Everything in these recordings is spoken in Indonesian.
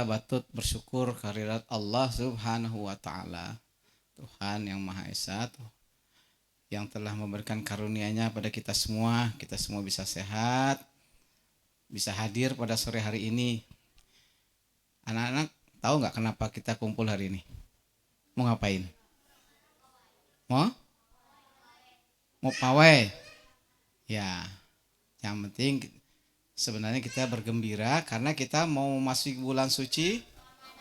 Batut bersyukur kehadirat Allah Subhanahu wa taala. Tuhan yang Maha Esa yang telah memberikan karunia-Nya pada kita semua bisa sehat, bisa hadir pada sore hari ini. Anak-anak tahu nggak kenapa kita kumpul hari ini? Mau ngapain? Mau pawai? Ya, yang penting sebenarnya kita bergembira karena kita mau masuk bulan suci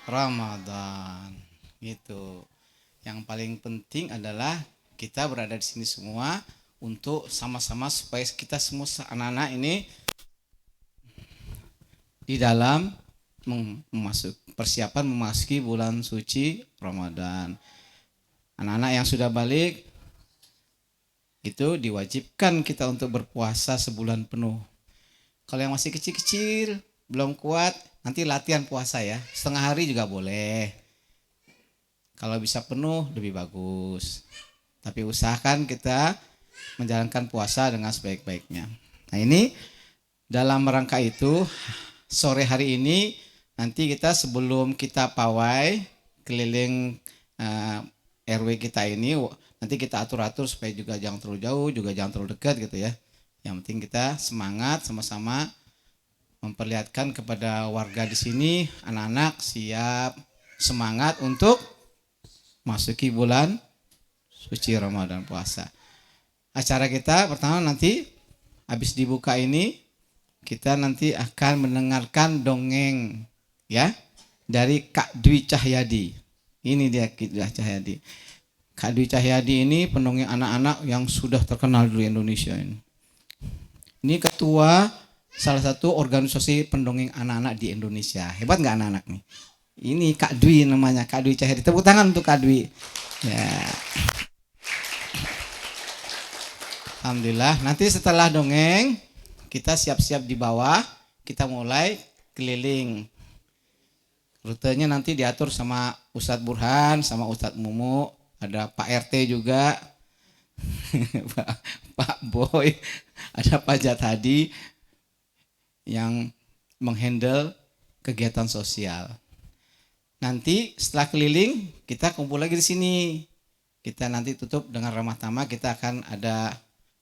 Ramadan. Gitu. Yang paling penting adalah kita berada di sini semua untuk sama-sama supaya kita semua anak-anak ini di dalam persiapan memasuki bulan suci Ramadan. Anak-anak yang sudah balik itu diwajibkan kita untuk berpuasa sebulan penuh. Kalau yang masih kecil-kecil belum kuat, nanti latihan puasa ya. Setengah hari juga boleh. Kalau bisa penuh lebih bagus. Tapi usahakan kita menjalankan puasa dengan sebaik-baiknya. Nah ini dalam rangka itu sore hari ini nanti kita sebelum kita pawai keliling RW kita ini nanti kita atur-atur supaya juga jangan terlalu jauh, juga jangan terlalu dekat gitu ya. Yang penting kita semangat sama-sama memperlihatkan kepada warga di sini, anak-anak siap semangat untuk masuki bulan suci Ramadan puasa. Acara kita pertama nanti habis dibuka ini kita nanti akan mendengarkan dongeng ya dari Kak Dwi Cahyadi. Ini dia Kak Dwi Cahyadi. Kak Dwi Cahyadi ini pendongeng anak-anak yang sudah terkenal di Indonesia ini. Ini ketua salah satu organisasi pendongeng anak-anak di Indonesia. Hebat nggak anak-anak nih? Ini Kak Dwi namanya, Kak Dwi Cahyadi. Tepuk tangan untuk Kak Dwi. Ya. Alhamdulillah. Nanti setelah dongeng, kita siap-siap di bawah. Kita mulai keliling. Rutenya nanti diatur sama Ustadz Burhan, sama Ustadz Mumu. Ada Pak RT juga. Pak Boy, ada Pak Jatadi yang menghandle kegiatan sosial. Nanti setelah keliling kita kumpul lagi di sini. Kita nanti tutup dengan ramah tamah. Kita akan ada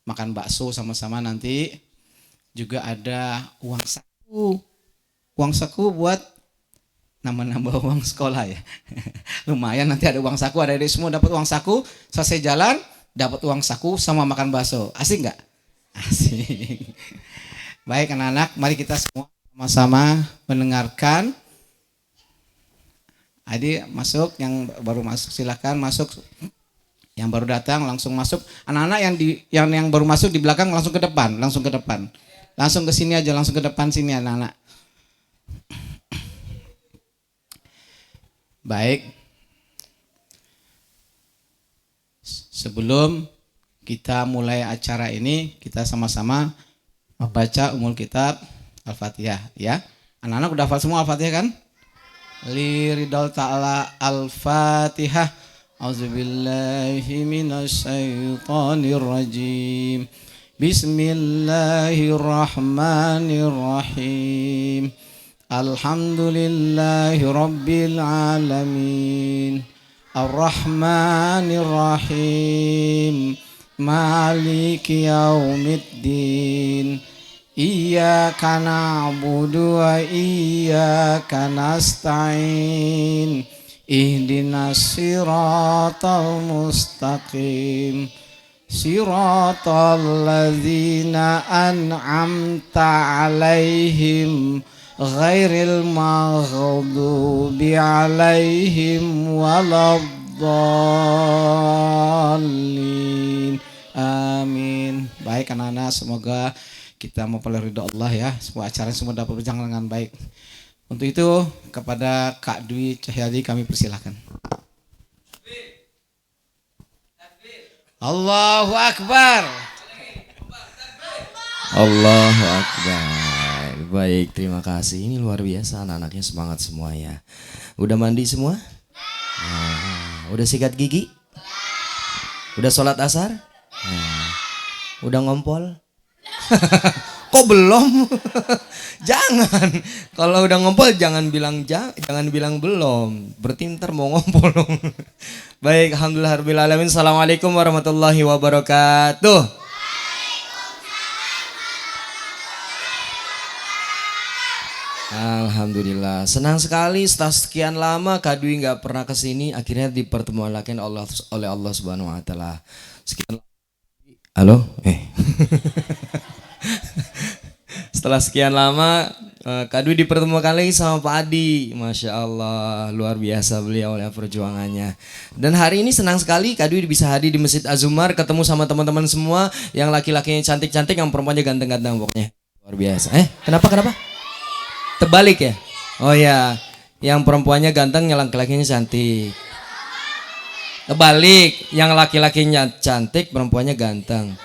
makan bakso sama-sama nanti. Juga ada uang saku. Uang saku buat nambah-nambah uang sekolah ya. Lumayan nanti ada uang saku, ada adik semua dapat uang saku. Selesai jalan dapat uang saku sama makan bakso. Asik nggak? Asik. Baik anak-anak, mari kita semua sama-sama mendengarkan. Adik masuk, yang baru masuk silakan masuk. Yang baru datang langsung masuk. Anak-anak yang baru masuk di belakang langsung ke depan, langsung ke depan. Langsung ke sini aja, langsung ke depan sini anak-anak. Baik. Sebelum kita mulai acara ini, kita sama-sama membaca Ummul Kitab Al-Fatihah ya. Anak-anak udah hafal semua Al-Fatihah kan? Liridal ta'ala Al-Fatihah. Auzubillahi minasyaitonir rajim. Bismillahirrahmanirrahim. Alhamdulillahi rabbil alamin. Ar-Rahmanir-Rahim. Maliki yaumiddin. Iyyaka na'budu wa iyyaka nasta'in. Ihdinas siratal mustaqim. Siratal ladzina an'amta 'alaihim ghairil maghdubi 'alaihim waladdallin. Amin. Baik anak-anak, semoga kita memperoleh ridho Allah ya. Semua acara semua dapat berjalan dengan baik. Untuk itu kepada Kak Dwi Cahyadi kami persilahkan. Allahu Akbar. Allahu Akbar. Baik, terima kasih. Ini luar biasa, anak-anaknya semangat semua ya. Udah mandi semua? Udah sikat gigi? Udah sholat asar? Udah ngompol? Kok belum? Jangan. Kalau udah ngumpul jangan bilang belum. Berarti ntar mau ngumpul. Baik, alhamdulillah rabbil alamin. Assalamualaikum warahmatullahi wabarakatuh. Alhamdulillah, senang sekali setelah sekian lama Kak Dwi nggak pernah kesini, akhirnya dipertemukan oleh Allah Subhanahu Wa Taala. Sekian, halo, setelah sekian lama Kak Dwi dipertemukan lagi sama Pak Adi, masya Allah, luar biasa beliau oleh perjuangannya. Dan hari ini senang sekali Kak Dwi bisa hadir di Masjid Az-Zumar, ketemu sama teman-teman semua, yang laki-lakinya cantik-cantik, yang perempuannya ganteng-ganteng pokoknya, luar biasa. Kenapa? Terbalik ya? Oh ya, yang perempuannya ganteng, yang laki-lakinya cantik. Terbalik, yang laki-lakinya cantik, perempuannya ganteng.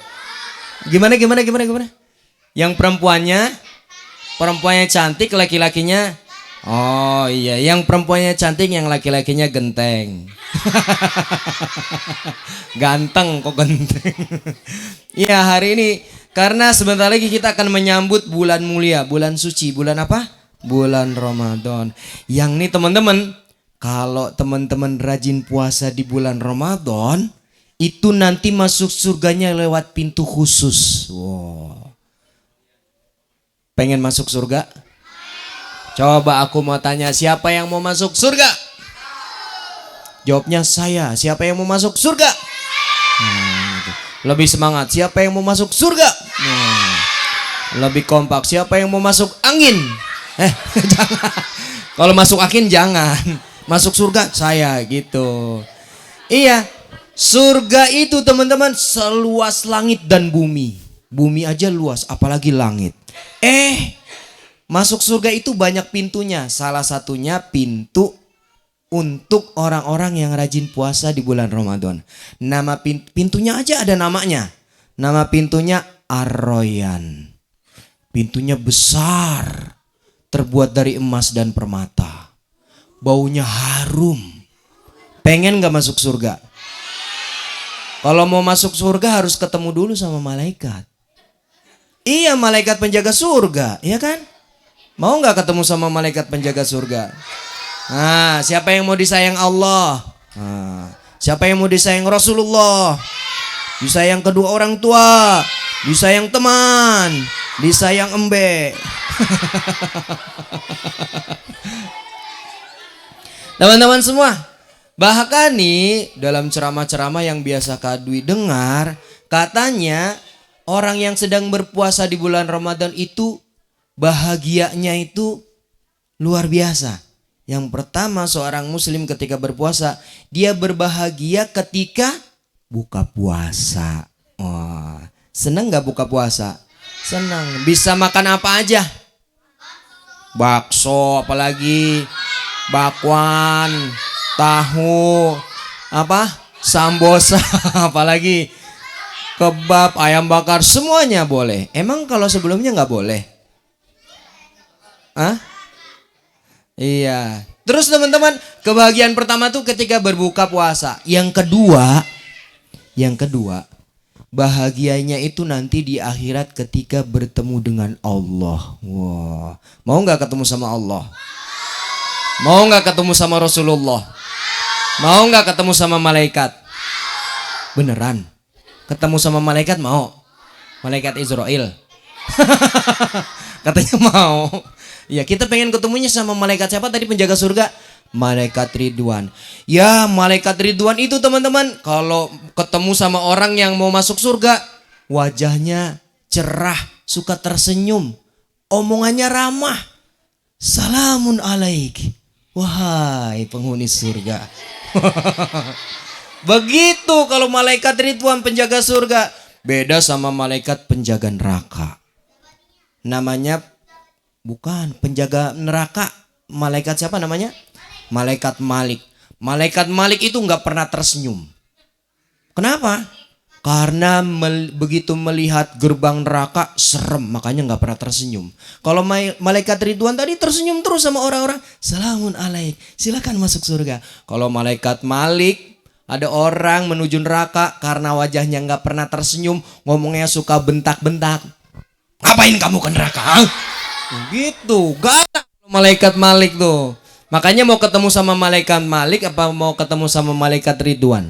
Gimana? Yang perempuannya cantik, laki-lakinya. Oh iya, yang perempuannya cantik, yang laki-lakinya genteng. Ganteng kok genteng. Iya, hari ini karena sebentar lagi kita akan menyambut bulan mulia, bulan suci, bulan apa? Bulan Ramadan. Yang nih teman-teman, kalau teman-teman rajin puasa di bulan Ramadan, itu nanti masuk surganya lewat pintu khusus. Wow. Pengen masuk surga? Coba aku mau tanya, siapa yang mau masuk surga? Jawabnya saya. Siapa yang mau masuk surga? Lebih semangat. Siapa yang mau masuk surga? Lebih kompak. Siapa yang mau masuk angin? Jangan. Kalau masuk angin jangan. Masuk surga saya gitu. Iya. Surga itu teman-teman seluas langit dan bumi. Bumi aja luas, apalagi langit. Masuk surga itu banyak pintunya. Salah satunya pintu untuk orang-orang yang rajin puasa di bulan Ramadan. Nama pintunya aja ada namanya. Nama pintunya Ar-Royan. Pintunya besar, terbuat dari emas dan permata. Baunya harum. Pengen gak masuk surga? Kalau mau masuk surga harus ketemu dulu sama malaikat. Iya, malaikat penjaga surga, iya kan? Mau gak ketemu sama malaikat penjaga surga? Nah, siapa yang mau disayang Allah? Siapa yang mau disayang Rasulullah? Disayang kedua orang tua, disayang teman, disayang embe. Teman-teman semua, bahkan nih dalam ceramah-ceramah yang biasa Kak Dwi dengar, katanya orang yang sedang berpuasa di bulan Ramadan itu bahagianya itu luar biasa. Yang pertama, seorang muslim ketika berpuasa, dia berbahagia ketika buka puasa. Wah, seneng gak buka puasa? Senang. Bisa makan apa aja? Bakso, apalagi bakwan, tahu, sambosa, apalagi kebab, ayam bakar, semuanya boleh. Emang kalau sebelumnya nggak boleh? Iya. Terus teman-teman, kebahagiaan pertama tuh ketika berbuka puasa. Yang kedua, bahagianya itu nanti di akhirat ketika bertemu dengan Allah. Wah, mau nggak ketemu sama Allah? Mau nggak ketemu sama Rasulullah? Mau nggak ketemu sama malaikat? Beneran? Ketemu sama malaikat mau? Malaikat Israel? Katanya mau. Ya, kita pengen ketemunya sama malaikat siapa tadi penjaga surga? Malaikat Ridwan. Ya, malaikat Ridwan itu teman-teman, kalau ketemu sama orang yang mau masuk surga, wajahnya cerah, suka tersenyum, omongannya ramah. Salamun alaik, wahai penghuni surga. Begitu kalau malaikat Ridwan penjaga surga. Beda sama malaikat penjaga neraka. Namanya bukan penjaga neraka. Malaikat siapa namanya? Malaikat Malik. Malaikat Malik itu nggak pernah tersenyum. Kenapa? Karena begitu melihat gerbang neraka serem, makanya nggak pernah tersenyum. Kalau malaikat Ridwan tadi tersenyum terus sama orang-orang. Salamun alaik, silakan masuk surga. Kalau malaikat Malik, ada orang menuju neraka karena wajahnya nggak pernah tersenyum, ngomongnya suka bentak-bentak. Ngapain kamu ke neraka? Hah? Gitu, galak malaikat Malik tuh. Makanya mau ketemu sama malaikat Malik apa mau ketemu sama malaikat Ridwan?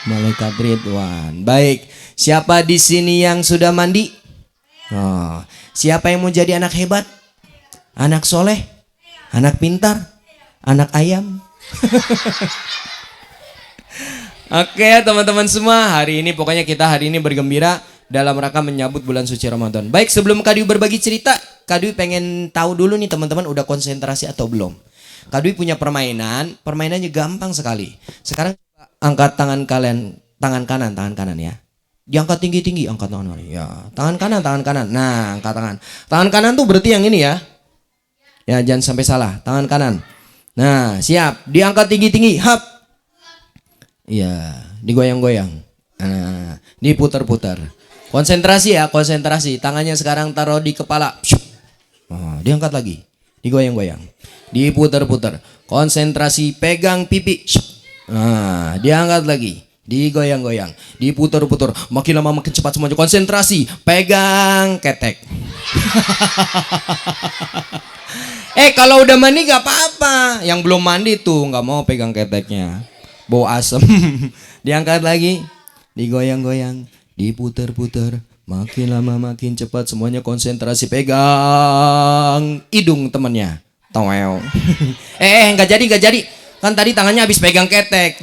Malaikat Ridwan. Baik, siapa di sini yang sudah mandi? Oh, siapa yang mau jadi anak hebat? Anak soleh? Anak pintar? Anak ayam? Oke teman-teman semua, hari ini pokoknya kita hari ini bergembira dalam rangka menyambut bulan suci Ramadan. Baik, sebelum Kak Dwi berbagi cerita, Kak Dwi pengen tahu dulu nih teman-teman udah konsentrasi atau belum. Kak Dwi punya permainannya gampang sekali. Sekarang angkat tangan kalian, tangan kanan ya. Diangkat tinggi-tinggi, angkat tangan kiri. Ya, tangan kanan. Nah, angkat tangan. Tangan kanan tuh berarti yang ini ya. Ya, jangan sampai salah. Tangan kanan. Nah, siap. Diangkat tinggi-tinggi. Hap. Iya, digoyang-goyang. Nah, diputar-putar. Konsentrasi ya, konsentrasi. Tangannya sekarang taruh di kepala. Oh, diangkat lagi. Digoyang-goyang. Diputar-putar. Konsentrasi, pegang pipi. Nah, diangkat lagi. Digoyang-goyang, diputar-putar, makin lama makin cepat semuanya. Konsentrasi, pegang ketek. Kalau udah mandi gak apa-apa. Yang belum mandi tuh gak mau pegang keteknya, bau asem. Diangkat lagi, digoyang-goyang, diputar-putar, makin lama makin cepat semuanya. Konsentrasi, pegang hidung temannya. Toel. Gak jadi. Kan tadi tangannya habis pegang ketek.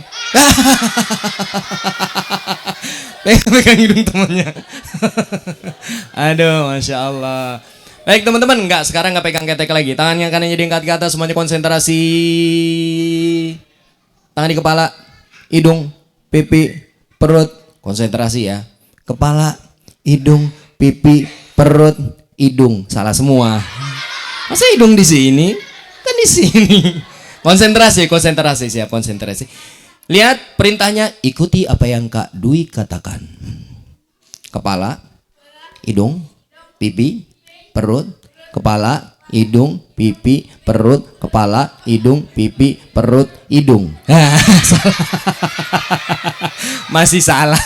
Pegang hidung temannya. Aduh, Masya Allah. Baik teman-teman, sekarang nggak pegang ketek lagi. Tangannya kanannya diangkat ke atas, semuanya konsentrasi. Tangan di kepala, hidung, pipi, perut. Konsentrasi ya. Kepala, hidung, pipi, perut, hidung. Salah semua. Masa hidung di sini? Kan di sini. Konsentrasi, siap konsentrasi. Lihat perintahnya, ikuti apa yang Kak Dwi katakan. Kepala, hidung, pipi, perut, kepala, hidung, pipi, perut, kepala, hidung, pipi, perut, hidung. Masih salah.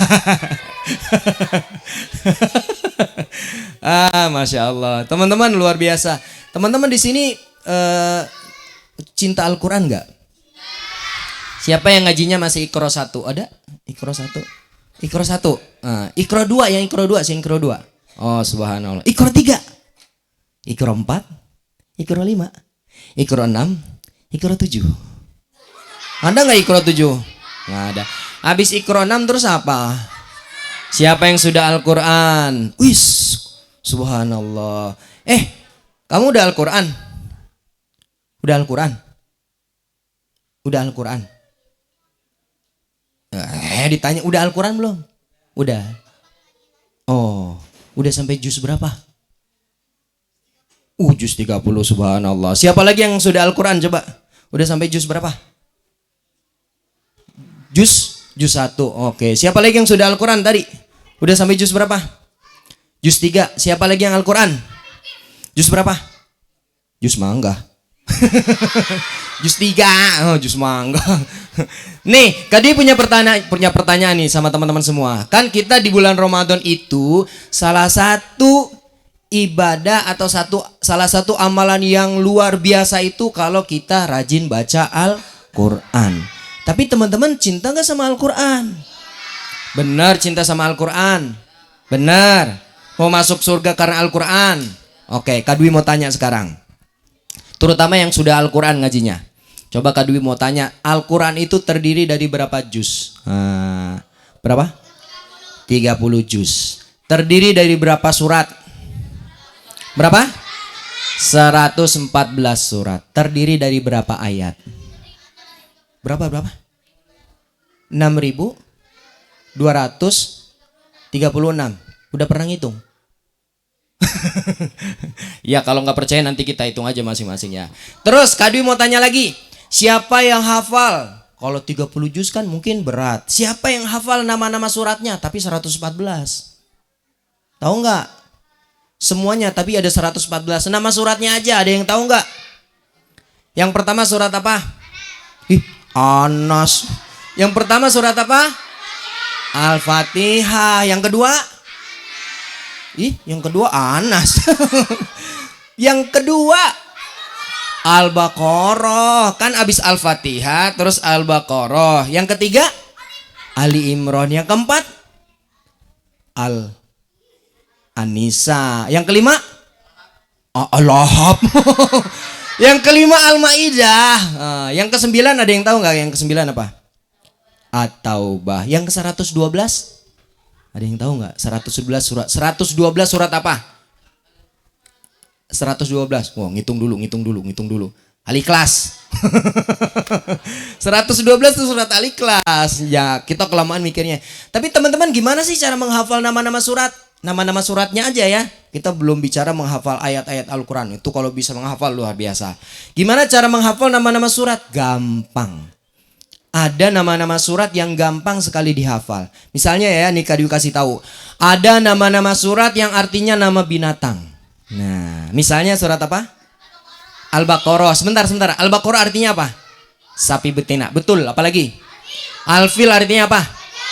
Masya Allah. Teman-teman luar biasa. Teman-teman di sini cinta Al-Quran gak? Siapa yang ngajinya masih Iqra 1? Ada? Iqra 1? Iqra 1? Iqra 2, yang Iqra 2, Iqra 2. Oh subhanallah. Iqra 3? Iqra 4? Iqra 5? Iqra 6? Iqra 7? Ada gak Iqra 7? Gak ada. Habis Iqra 6 terus apa? Siapa yang sudah Al-Quran? Wis, subhanallah. Kamu udah Al-Quran? Udah Al-Quran? Udah Al-Quran? Ditanya udah Al-Quran belum? Udah. Oh, udah sampai juz berapa? Juz 30, subhanallah. Siapa lagi yang sudah Al-Quran coba? Udah sampai juz berapa? Juz 1. Oke, siapa lagi yang sudah Al-Quran tadi? Udah sampai juz berapa? Juz 3. Siapa lagi yang Al-Quran? Juz berapa? Juz mangga. Jus 3. Jus mangga. Nih, Kadi punya pertanyaan nih sama teman-teman semua. Kan kita di bulan Ramadan itu salah satu ibadah atau salah satu amalan yang luar biasa itu kalau kita rajin baca Al-Quran. Tapi teman-teman cinta gak sama Al-Quran? Benar, cinta sama Al-Quran. Benar. Mau masuk surga karena Al-Quran. Oke, Kak Dwi mau tanya sekarang. Terutama yang sudah Al-Quran ngajinya. Coba Kak Dwi mau tanya, Al-Quran itu terdiri dari berapa juz? Berapa? 30 juz. Terdiri dari berapa surat? Berapa? 114 surat. Terdiri dari berapa ayat? Berapa? 6.236. Udah pernah ngitung? Ya kalau nggak percaya nanti kita hitung aja masing-masing ya. Terus Kak Dwi mau tanya lagi, siapa yang hafal? Kalau 30 juz kan mungkin berat. Siapa yang hafal nama-nama suratnya tapi 114? Tahu nggak? Semuanya tapi ada 114. Nama suratnya aja ada yang tahu nggak? Yang pertama surat apa? Anas. Yang pertama surat apa? Al-Fatihah. Yang kedua? Ih, yang kedua Anas. Yang kedua Al-Baqarah. Kan abis Al-Fatihah terus Al-Baqarah. Yang ketiga Ali Imran. Yang keempat An-Nisa. Yang kelima Al-Lahab. Yang kelima Al-Maidah. Yang kesembilan ada yang tahu nggak? Yang kesembilan apa? At-Taubah. Yang ke-112 ada yang tahu nggak? 111 surat. 112 surat apa? 112. Wah, ngitung dulu. Al-Ikhlas. 112 itu surat Al-Ikhlas. Ya, kita kelamaan mikirnya. Tapi teman-teman gimana sih cara menghafal nama-nama surat? Nama-nama suratnya aja ya. Kita belum bicara menghafal ayat-ayat Al-Quran. Itu kalau bisa menghafal luar biasa. Gimana cara menghafal nama-nama surat? Gampang. Ada nama-nama surat yang gampang sekali dihafal. Misalnya ya, nih Kak kasih tahu. Ada nama-nama surat yang artinya nama binatang. Nah, misalnya surat apa? Al-Baqarah. Sebentar. Al-Baqarah artinya apa? Sapi betina. Betul. Apalagi? Al-Fil artinya apa?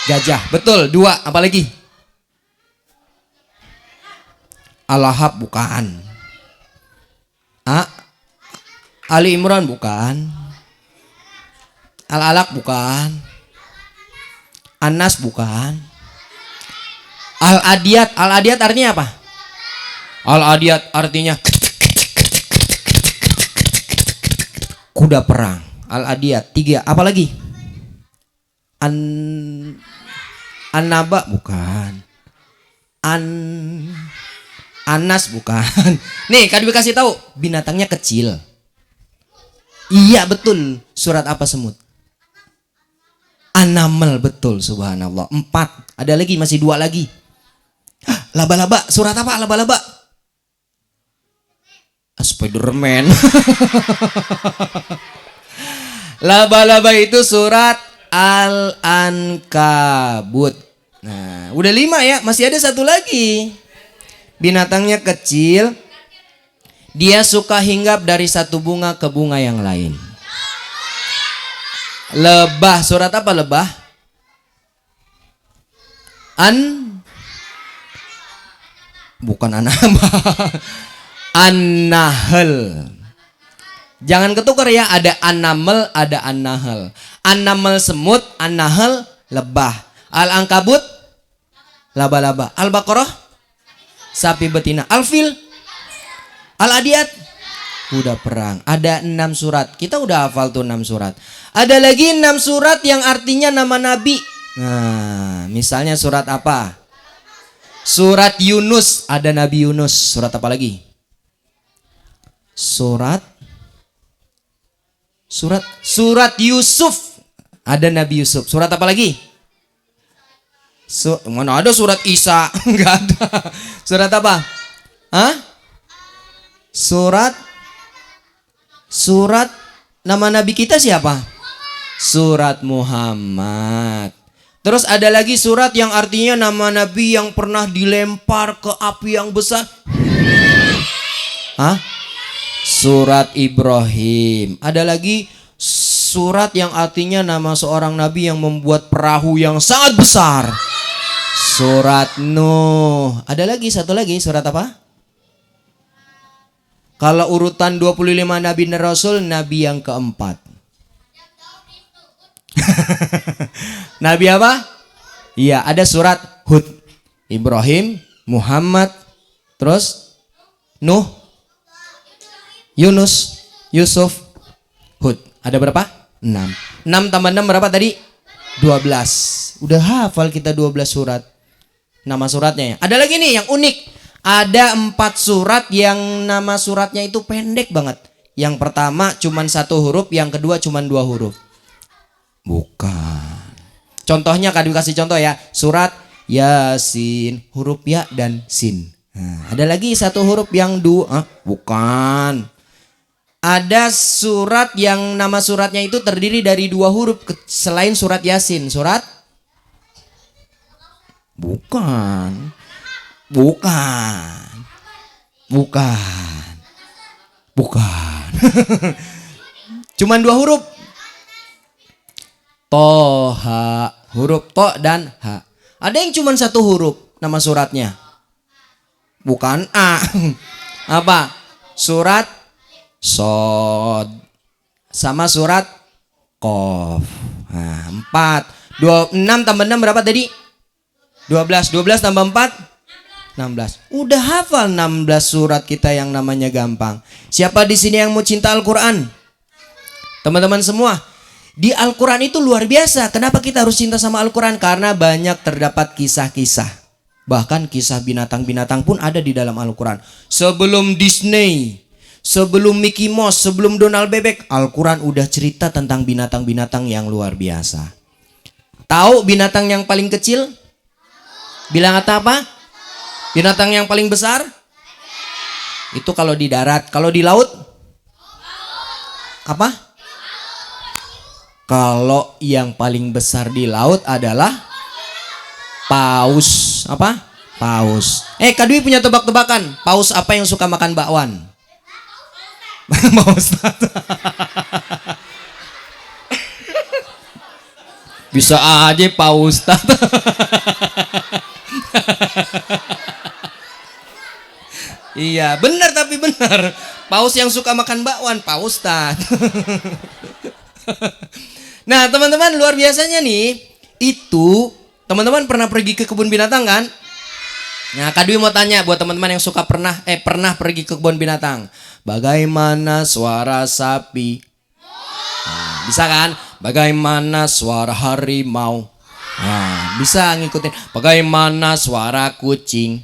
Gajah. Betul. 2. Apalagi? Al-Lahab bukan. Ali Imran bukan. Al-Alaq bukan. An-Nas bukan. Al-Adiyat. Al-Adiyat artinya apa? Al-Adiyat artinya kuda perang. Al-Adiyat. 3. Apalagi? An-Naba bukan. Anas bukan. Nih, Kak Dwi kasih tahu, binatangnya kecil. Iya betul. Surat apa semut? An-Naml, betul, subhanallah. 4. Ada lagi, masih 2 lagi. Laba-laba. Surat apa laba-laba? Spiderman. Laba-laba itu surat Al-Ankabut. Nah, udah 5 ya, masih ada 1 lagi. Binatangnya kecil. Dia suka hinggap dari satu bunga ke bunga yang lain. Lebah. Surat apa lebah? Bukan An-Naba. An-Nahl. Jangan ketukar ya. Ada An-Naml, ada An-Nahl. An-Naml semut, An-Nahl lebah. Al-Ankabut laba-laba. Al-Baqarah sapi betina. Al-Fil, Al-Adiyat kuda perang. Ada 6 surat. Kita udah hafal tuh 6 surat. Ada lagi 6 surat yang artinya nama nabi. Nah, misalnya surat apa? Surat Yunus. Ada Nabi Yunus. Surat apa lagi? Surat Yusuf. Ada Nabi Yusuf. Surat apa lagi? Mana ada surat Isa? Enggak ada. Surat apa? Surat nama nabi kita siapa? Surat Muhammad. Terus ada lagi surat yang artinya nama nabi yang pernah dilempar ke api yang besar. Surat Ibrahim. Ada lagi surat yang artinya nama seorang nabi yang membuat perahu yang sangat besar. Surat Nuh. Ada lagi satu lagi, surat apa? Kalau urutan 25 nabi dan rasul, nabi yang keempat. Nabi apa? Iya, ada surat Hud. Ibrahim, Muhammad, terus Nuh, Yunus, Yusuf, Hud. Ada berapa? 6. 6 tambah 6 berapa tadi? 12. Udah hafal kita 12 surat. Nama suratnya ya. Ada lagi nih yang unik. Ada 4 surat yang nama suratnya itu pendek banget. Yang pertama cuman 1 huruf, yang kedua cuman 2 huruf. Bukan. Contohnya Kak kasih contoh ya. Surat Yasin, huruf ya dan sin. Nah, ada lagi 1 huruf yang 2. Bukan. Ada surat yang nama suratnya itu terdiri dari 2 huruf selain surat Yasin. Surat? Bukan. Cuman 2 huruf. Toha, huruf to dan ha. Ada yang cuman 1 huruf nama suratnya. Bukan A. Apa? Surat Sod. Sama surat Qaf. Nah, 4. 6 tambah 6 berapa tadi? 12. 12 tambah 4? 16. Udah hafal 16 surat kita yang namanya gampang. Siapa di sini yang mau cinta Al-Quran? Teman-teman semua. Di Al-Quran itu luar biasa. Kenapa kita harus cinta sama Al-Quran? Karena banyak terdapat kisah-kisah. Bahkan kisah binatang-binatang pun ada di dalam Al-Quran. Sebelum Disney, sebelum Mickey Mouse, sebelum Donald Bebek, Al-Quran udah cerita tentang binatang-binatang yang luar biasa. Tahu binatang yang paling kecil? Bilang kata apa? Binatang yang paling besar? Itu kalau di darat. Kalau di laut? Apa? Kalau yang paling besar di laut adalah paus. Apa? Paus. Kak Dwi punya tebak-tebakan. Paus apa yang suka makan bakwan? Paus. Bisa aja paus. Iya, benar tapi benar. Paus yang suka makan bakwan, paus Ustaz. Nah, teman-teman, luar biasanya nih, itu teman-teman pernah pergi ke kebun binatang kan? Nah, Kak Dwi mau tanya buat teman-teman yang suka pernah pergi ke kebun binatang. Bagaimana suara sapi? Nah, bisa kan? Bagaimana suara harimau? Nah, bisa ngikutin. Bagaimana suara kucing?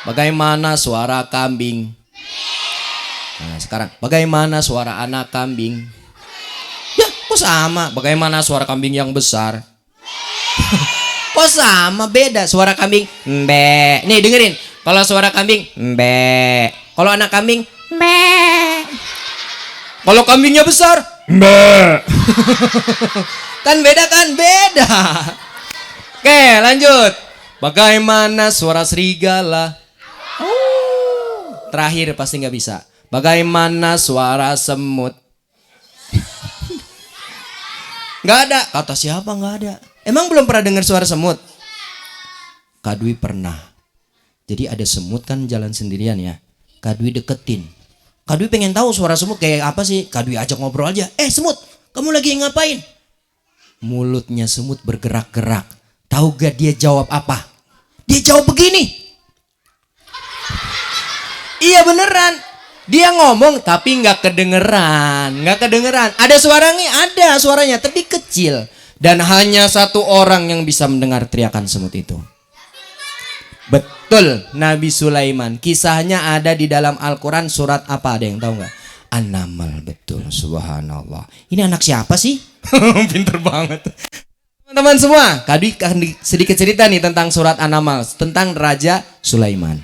Bagaimana suara kambing? Nah, sekarang bagaimana suara anak kambing? Ya, kok sama? Bagaimana suara kambing yang besar? Kok sama? Beda. Suara kambing mbe. Nih dengerin. Kalau suara kambing mbe. Kalau anak kambing mbe. Kalau kambingnya besar mbe. Kan beda kan? Beda. Oke, lanjut. Bagaimana suara serigala? Terakhir pasti nggak bisa. Bagaimana suara semut? Nggak ada. Kata siapa nggak ada? Emang belum pernah dengar suara semut? Kak Dwi pernah. Jadi ada semut kan jalan sendirian ya. Kak Dwi deketin. Kak Dwi pengen tahu suara semut kayak apa sih. Kak Dwi ajak ngobrol aja. Semut, kamu lagi ngapain? Mulutnya semut bergerak-gerak. Tahu gak dia jawab apa? Dia jawab begini. Iya beneran. Dia ngomong tapi nggak kedengeran. Ada suaranya, ada suaranya tapi kecil. Dan hanya satu orang yang bisa mendengar teriakan semut itu. Betul, Nabi Sulaiman. Kisahnya ada di dalam Al-Quran. Surat apa, ada yang tahu nggak? An-Naml. Betul, subhanallah. Ini anak siapa sih? Pinter banget. Teman-teman semua, Kak Dwi sedikit cerita nih tentang surat An-Naml, tentang Raja Sulaiman.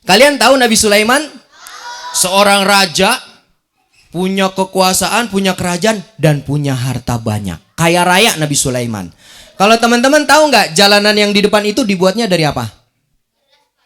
Kalian tahu Nabi Sulaiman? Seorang raja, punya kekuasaan, punya kerajaan, dan punya harta banyak. Kaya raya Nabi Sulaiman. Kalau teman-teman tahu nggak, jalanan yang di depan itu dibuatnya dari apa?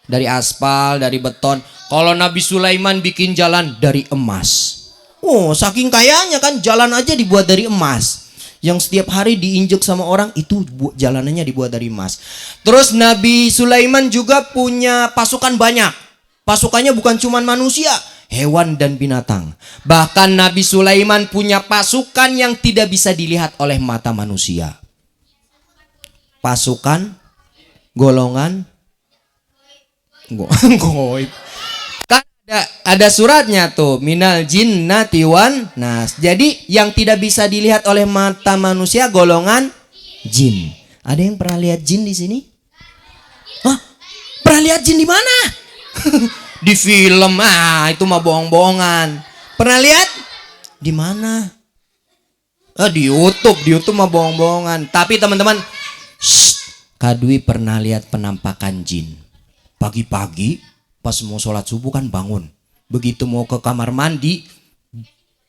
Dari aspal, dari beton. Kalau Nabi Sulaiman bikin jalan dari emas. Oh, saking kayanya kan, jalan aja dibuat dari emas. Yang setiap hari diinjek sama orang, itu jalanannya dibuat dari emas. Terus Nabi Sulaiman juga punya pasukan banyak. Pasukannya bukan cuma manusia, hewan dan binatang. Bahkan Nabi Sulaiman punya pasukan yang tidak bisa dilihat oleh mata manusia. Pasukan golongan goib. Kan ada suratnya tuh, minal jinnati wan nas. Jadi yang tidak bisa dilihat oleh mata manusia golongan jin. Ada yang pernah lihat jin di sini? Hah? Pernah lihat jin di mana? Di film. Itu mah bohong-bohongan. Pernah lihat? Di mana? Di YouTube. Di YouTube mah bohong-bohongan. Tapi teman-teman, Kak Dwi pernah lihat penampakan jin. Pagi-pagi pas mau sholat subuh kan bangun. Begitu mau ke kamar mandi,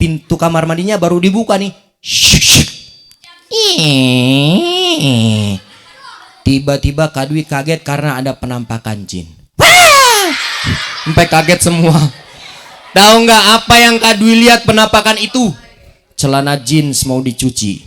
pintu kamar mandinya baru dibuka nih. Tiba-tiba Kak Dwi kaget karena ada penampakan jin. Sampai kaget semua. Tahu nggak apa yang Kak Dwi lihat penampakan itu? Celana jeans mau dicuci.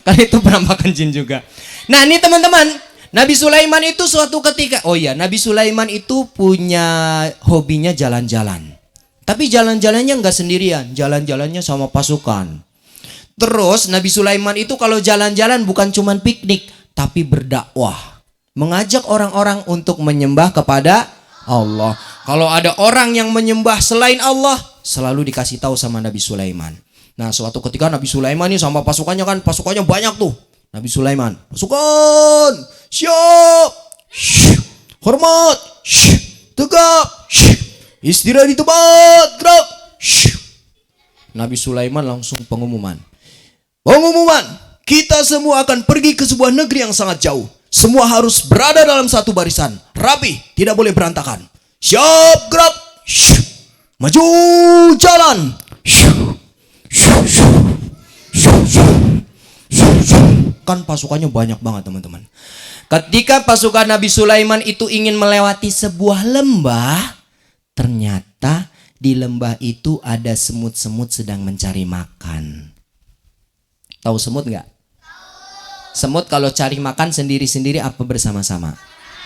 Kan itu penampakan jin juga. Nah ini teman-teman, Nabi Sulaiman itu suatu ketika, oh iya, Nabi Sulaiman itu punya hobinya jalan-jalan. Tapi jalan-jalannya nggak sendirian, jalan-jalannya sama pasukan. Terus Nabi Sulaiman itu kalau jalan-jalan bukan cuman piknik, tapi berdakwah. Mengajak orang-orang untuk menyembah kepada Allah. Kalau ada orang yang menyembah selain Allah, selalu dikasih tahu sama Nabi Sulaiman. Nah, suatu ketika Nabi Sulaiman ini sama pasukannya kan, pasukannya banyak tuh. Nabi Sulaiman, pasukan, siap, hormat, tegap, istirahat di tempat, gerak. Nabi Sulaiman langsung pengumuman. Pengumuman, kita semua akan pergi ke sebuah negeri yang sangat jauh. Semua harus berada dalam satu barisan, rapi, tidak boleh berantakan. Siap, gerak, maju, jalan. Kan pasukannya banyak banget teman-teman. Ketika pasukan Nabi Sulaiman itu ingin melewati sebuah lembah, ternyata di lembah itu ada semut-semut sedang mencari makan. Tahu semut nggak? Semut kalau cari makan sendiri-sendiri apa bersama-sama?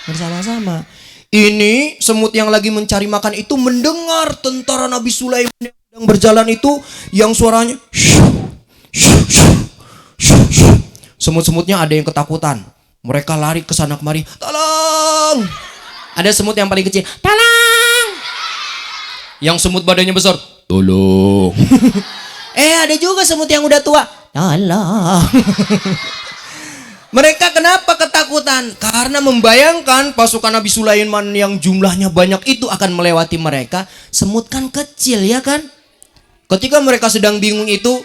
Bersama-sama. Ini semut yang lagi mencari makan itu mendengar tentara Nabi Sulaiman yang sedang berjalan itu, yang suaranya semut-semutnya ada yang ketakutan. Mereka lari ke sana kemari. Tolong! Ada semut yang paling kecil. Tolong! Yang semut badannya besar. Tolong! Ada juga semut yang udah tua. Tolong! Mereka kenapa ketakutan? Karena membayangkan pasukan Nabi Sulaiman yang jumlahnya banyak itu akan melewati mereka. Semut kan kecil ya kan? Ketika mereka sedang bingung itu,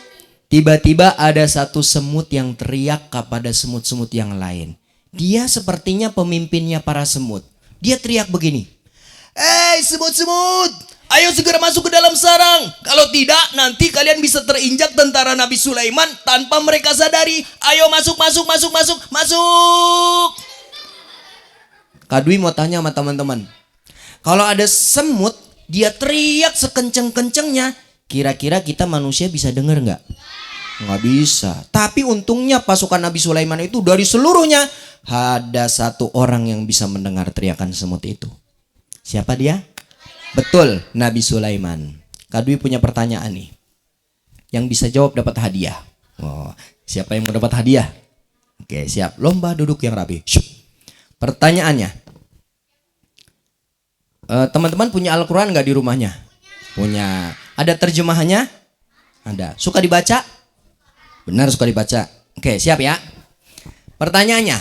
tiba-tiba ada satu semut yang teriak kepada semut-semut yang lain. Dia sepertinya pemimpinnya para semut. Dia teriak begini. Hei semut-semut, ayo segera masuk ke dalam sarang. Kalau tidak nanti kalian bisa terinjak tentara Nabi Sulaiman tanpa mereka sadari. Ayo masuk. Kak Dwi mau tanya sama teman-teman. Kalau ada semut, dia teriak sekenceng-kencengnya. Kira-kira kita manusia bisa dengar nggak? Nggak bisa. Tapi untungnya pasukan Nabi Sulaiman itu dari seluruhnya ada satu orang yang bisa mendengar teriakan semut itu. Siapa dia? Betul, Nabi Sulaiman. Kak Dwi punya pertanyaan nih. Yang bisa jawab dapat hadiah. Oh, siapa yang mau dapat hadiah? Oke, siap. Lomba duduk yang rapi. Pertanyaannya. Teman-teman punya Al-Quran nggak di rumahnya? Punya. Ada terjemahannya? Ada. Suka dibaca? Benar, suka dibaca. Oke, siap ya. Pertanyaannya,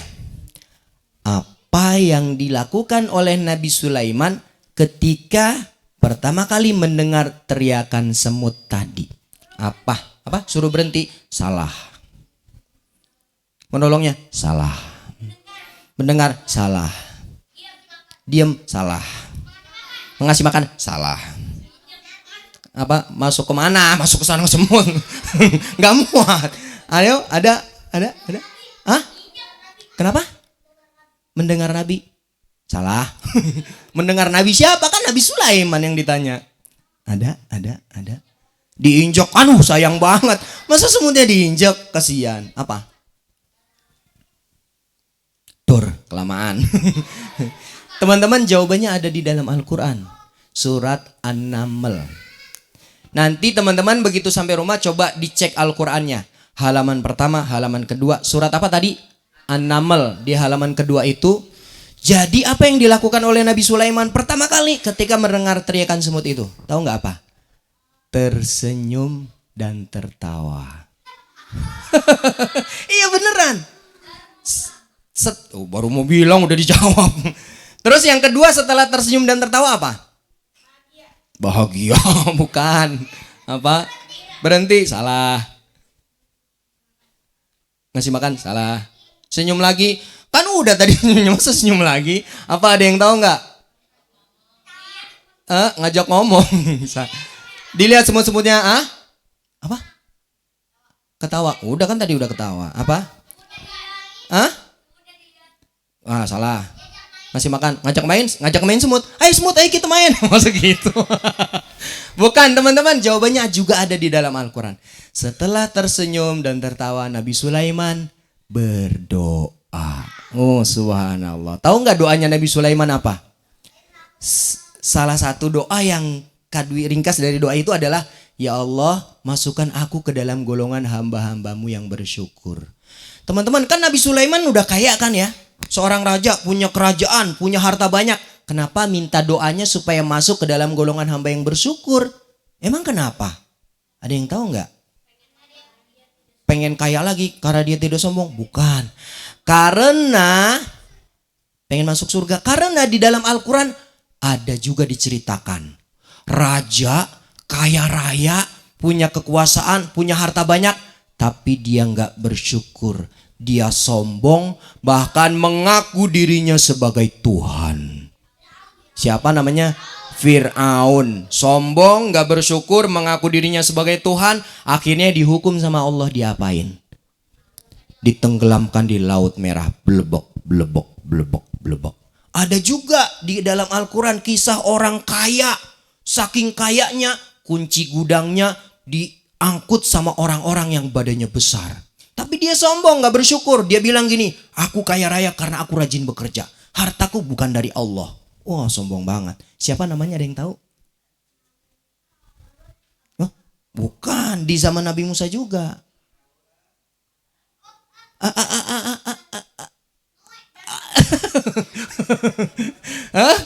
apa yang dilakukan oleh Nabi Sulaiman ketika pertama kali mendengar teriakan semut tadi? Apa? Suruh berhenti? Salah. Menolongnya? Salah. Mendengar? Salah. Diam? Salah. Mengasih makan? Salah. Masuk ke mana? Masuk ke sarang semut. Nggak muat. Ayo, ada. Hah? Kenapa? Mendengar Nabi? Salah. Mendengar Nabi siapa? Kan Nabi Sulaiman yang ditanya. Ada. Diinjak. Aduh, sayang banget. Masa semutnya diinjak? Kasihan. Apa? Kelamaan. Teman-teman, jawabannya ada di dalam Al-Quran. Surat An-Naml. Nanti teman-teman begitu sampai rumah coba dicek Al-Qurannya. Halaman pertama, halaman kedua. Surat apa tadi? An-Naml. Di halaman kedua itu. Jadi apa yang dilakukan oleh Nabi Sulaiman pertama kali ketika mendengar teriakan semut itu? Tahu nggak apa? Tersenyum dan tertawa. Iya beneran. Baru mau bilang udah dijawab. Terus yang kedua setelah tersenyum dan tertawa apa? Bahagia. Bukan. Apa? Berhenti. Salah. Ngasih makan. Salah. Senyum lagi. Kan udah tadi senyum. Masa senyum lagi? Apa ada yang tahu nggak? Ngajak ngomong. Dilihat semut-semutnya. Apa? Ketawa. Udah kan tadi udah ketawa. Apa? Salah. Ngasih makan, ngajak main semut. Ayo semut, ayo kita main. Maksud gitu. Bukan teman-teman, jawabannya juga ada di dalam Al-Quran. Setelah tersenyum dan tertawa, Nabi Sulaiman berdoa. doa. Oh subhanallah. Tahu nggak doanya Nabi Sulaiman apa? Salah satu doa yang ringkas dari doa itu adalah, ya Allah, masukkan aku ke dalam golongan hamba-hambamu yang bersyukur. Teman-teman, kan Nabi Sulaiman udah kaya kan ya? Seorang raja, punya kerajaan, punya harta banyak. Kenapa minta doanya supaya masuk ke dalam golongan hamba yang bersyukur? Emang kenapa? Ada yang tahu nggak? Pengen kaya lagi karena dia tidak sombong? Bukan. Karena pengen masuk surga. Karena di dalam Al-Quran ada juga diceritakan raja kaya raya, punya kekuasaan, punya harta banyak, tapi dia nggak bersyukur. Dia sombong, bahkan mengaku dirinya sebagai Tuhan. Siapa namanya? Fir'aun. Sombong, nggak bersyukur, mengaku dirinya sebagai Tuhan. Akhirnya dihukum sama Allah, diapain? Ditenggelamkan di Laut Merah. Blebok, blebok, blebok, blebok. Ada juga di dalam Al-Quran kisah orang kaya. Saking kayanya, kunci gudangnya diangkut sama orang-orang yang badannya besar. Tapi dia sombong, gak bersyukur. Dia bilang gini, aku kaya raya karena aku rajin bekerja. Hartaku bukan dari Allah. Wah, sombong banget. Siapa namanya, ada yang tahu? Hah? Bukan, di zaman Nabi Musa juga. Hah?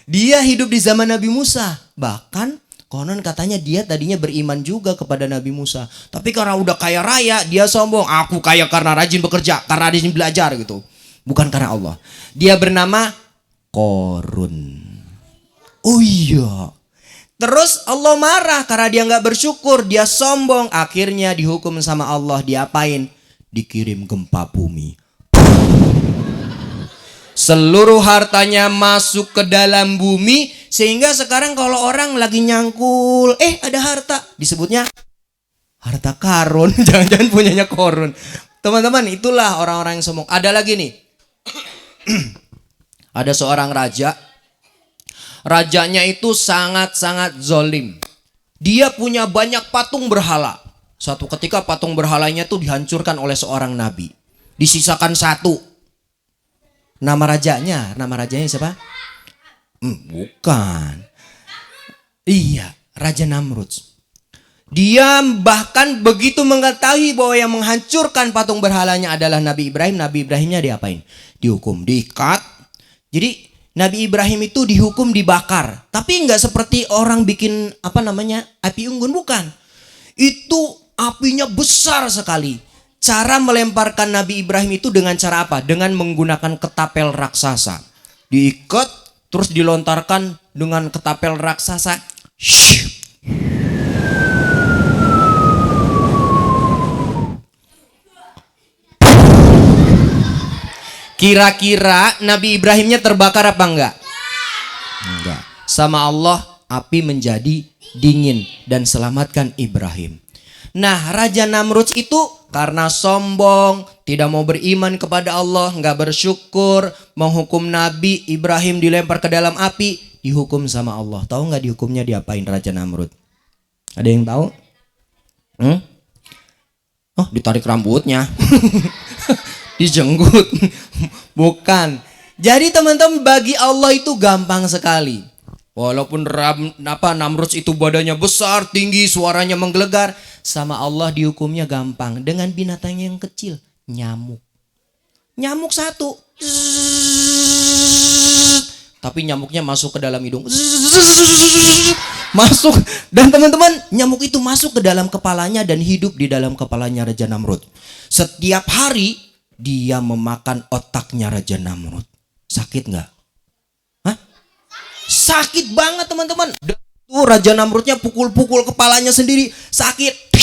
Dia hidup di zaman Nabi Musa. Bahkan konon katanya dia tadinya beriman juga kepada Nabi Musa. Tapi karena udah kaya raya, dia sombong. Aku kaya karena rajin bekerja, karena rajin belajar gitu. Bukan karena Allah. Dia bernama Korun. Oh iya. Terus Allah marah karena dia gak bersyukur. Dia sombong. Akhirnya dihukum sama Allah. Diapain? Dikirim gempa bumi. Seluruh hartanya masuk ke dalam bumi. Sehingga sekarang kalau orang lagi nyangkul, ada harta, disebutnya harta karun. Jangan-jangan punyanya Korun. Teman-teman, itulah orang-orang yang sombong. Ada lagi nih. Ada seorang raja. Rajanya itu sangat-sangat zolim. Dia punya banyak patung berhala. Suatu ketika patung berhalanya tuh dihancurkan oleh seorang nabi. Disisakan satu. Nama rajanya siapa? Bukan. Iya, Raja Namrud. Dia bahkan begitu mengetahui bahwa yang menghancurkan patung berhalanya adalah Nabi Ibrahim. Nabi Ibrahimnya diapain? Dihukum, diikat. Jadi Nabi Ibrahim itu dihukum dibakar. Tapi nggak seperti orang bikin api unggun, bukan. Itu apinya besar sekali. Cara melemparkan Nabi Ibrahim itu dengan cara apa? Dengan menggunakan ketapel raksasa. Diikat, terus dilontarkan dengan ketapel raksasa. Kira-kira Nabi Ibrahimnya terbakar apa enggak? Enggak. Sama Allah api menjadi dingin dan selamatkan Ibrahim. Nah, Raja Namrud itu karena sombong, tidak mau beriman kepada Allah, enggak bersyukur, menghukum Nabi Ibrahim dilempar ke dalam api, dihukum sama Allah. Tahu enggak dihukumnya diapain Raja Namrud? Ada yang tahu? Oh, ditarik rambutnya. Dijenggut. Bukan. Jadi teman-teman, bagi Allah itu gampang sekali. Walaupun Namrud itu badannya besar, tinggi, suaranya menggelegar, sama Allah dihukumnya gampang. Dengan binatangnya yang kecil, nyamuk. Nyamuk satu. Tapi nyamuknya masuk ke dalam hidung. Masuk. Dan teman-teman, nyamuk itu masuk ke dalam kepalanya dan hidup di dalam kepalanya Raja Namrud. Setiap hari dia memakan otaknya Raja Namrud. Sakit nggak? Hah? Sakit banget teman-teman. Tuh Raja Namrudnya pukul-pukul kepalanya sendiri, sakit.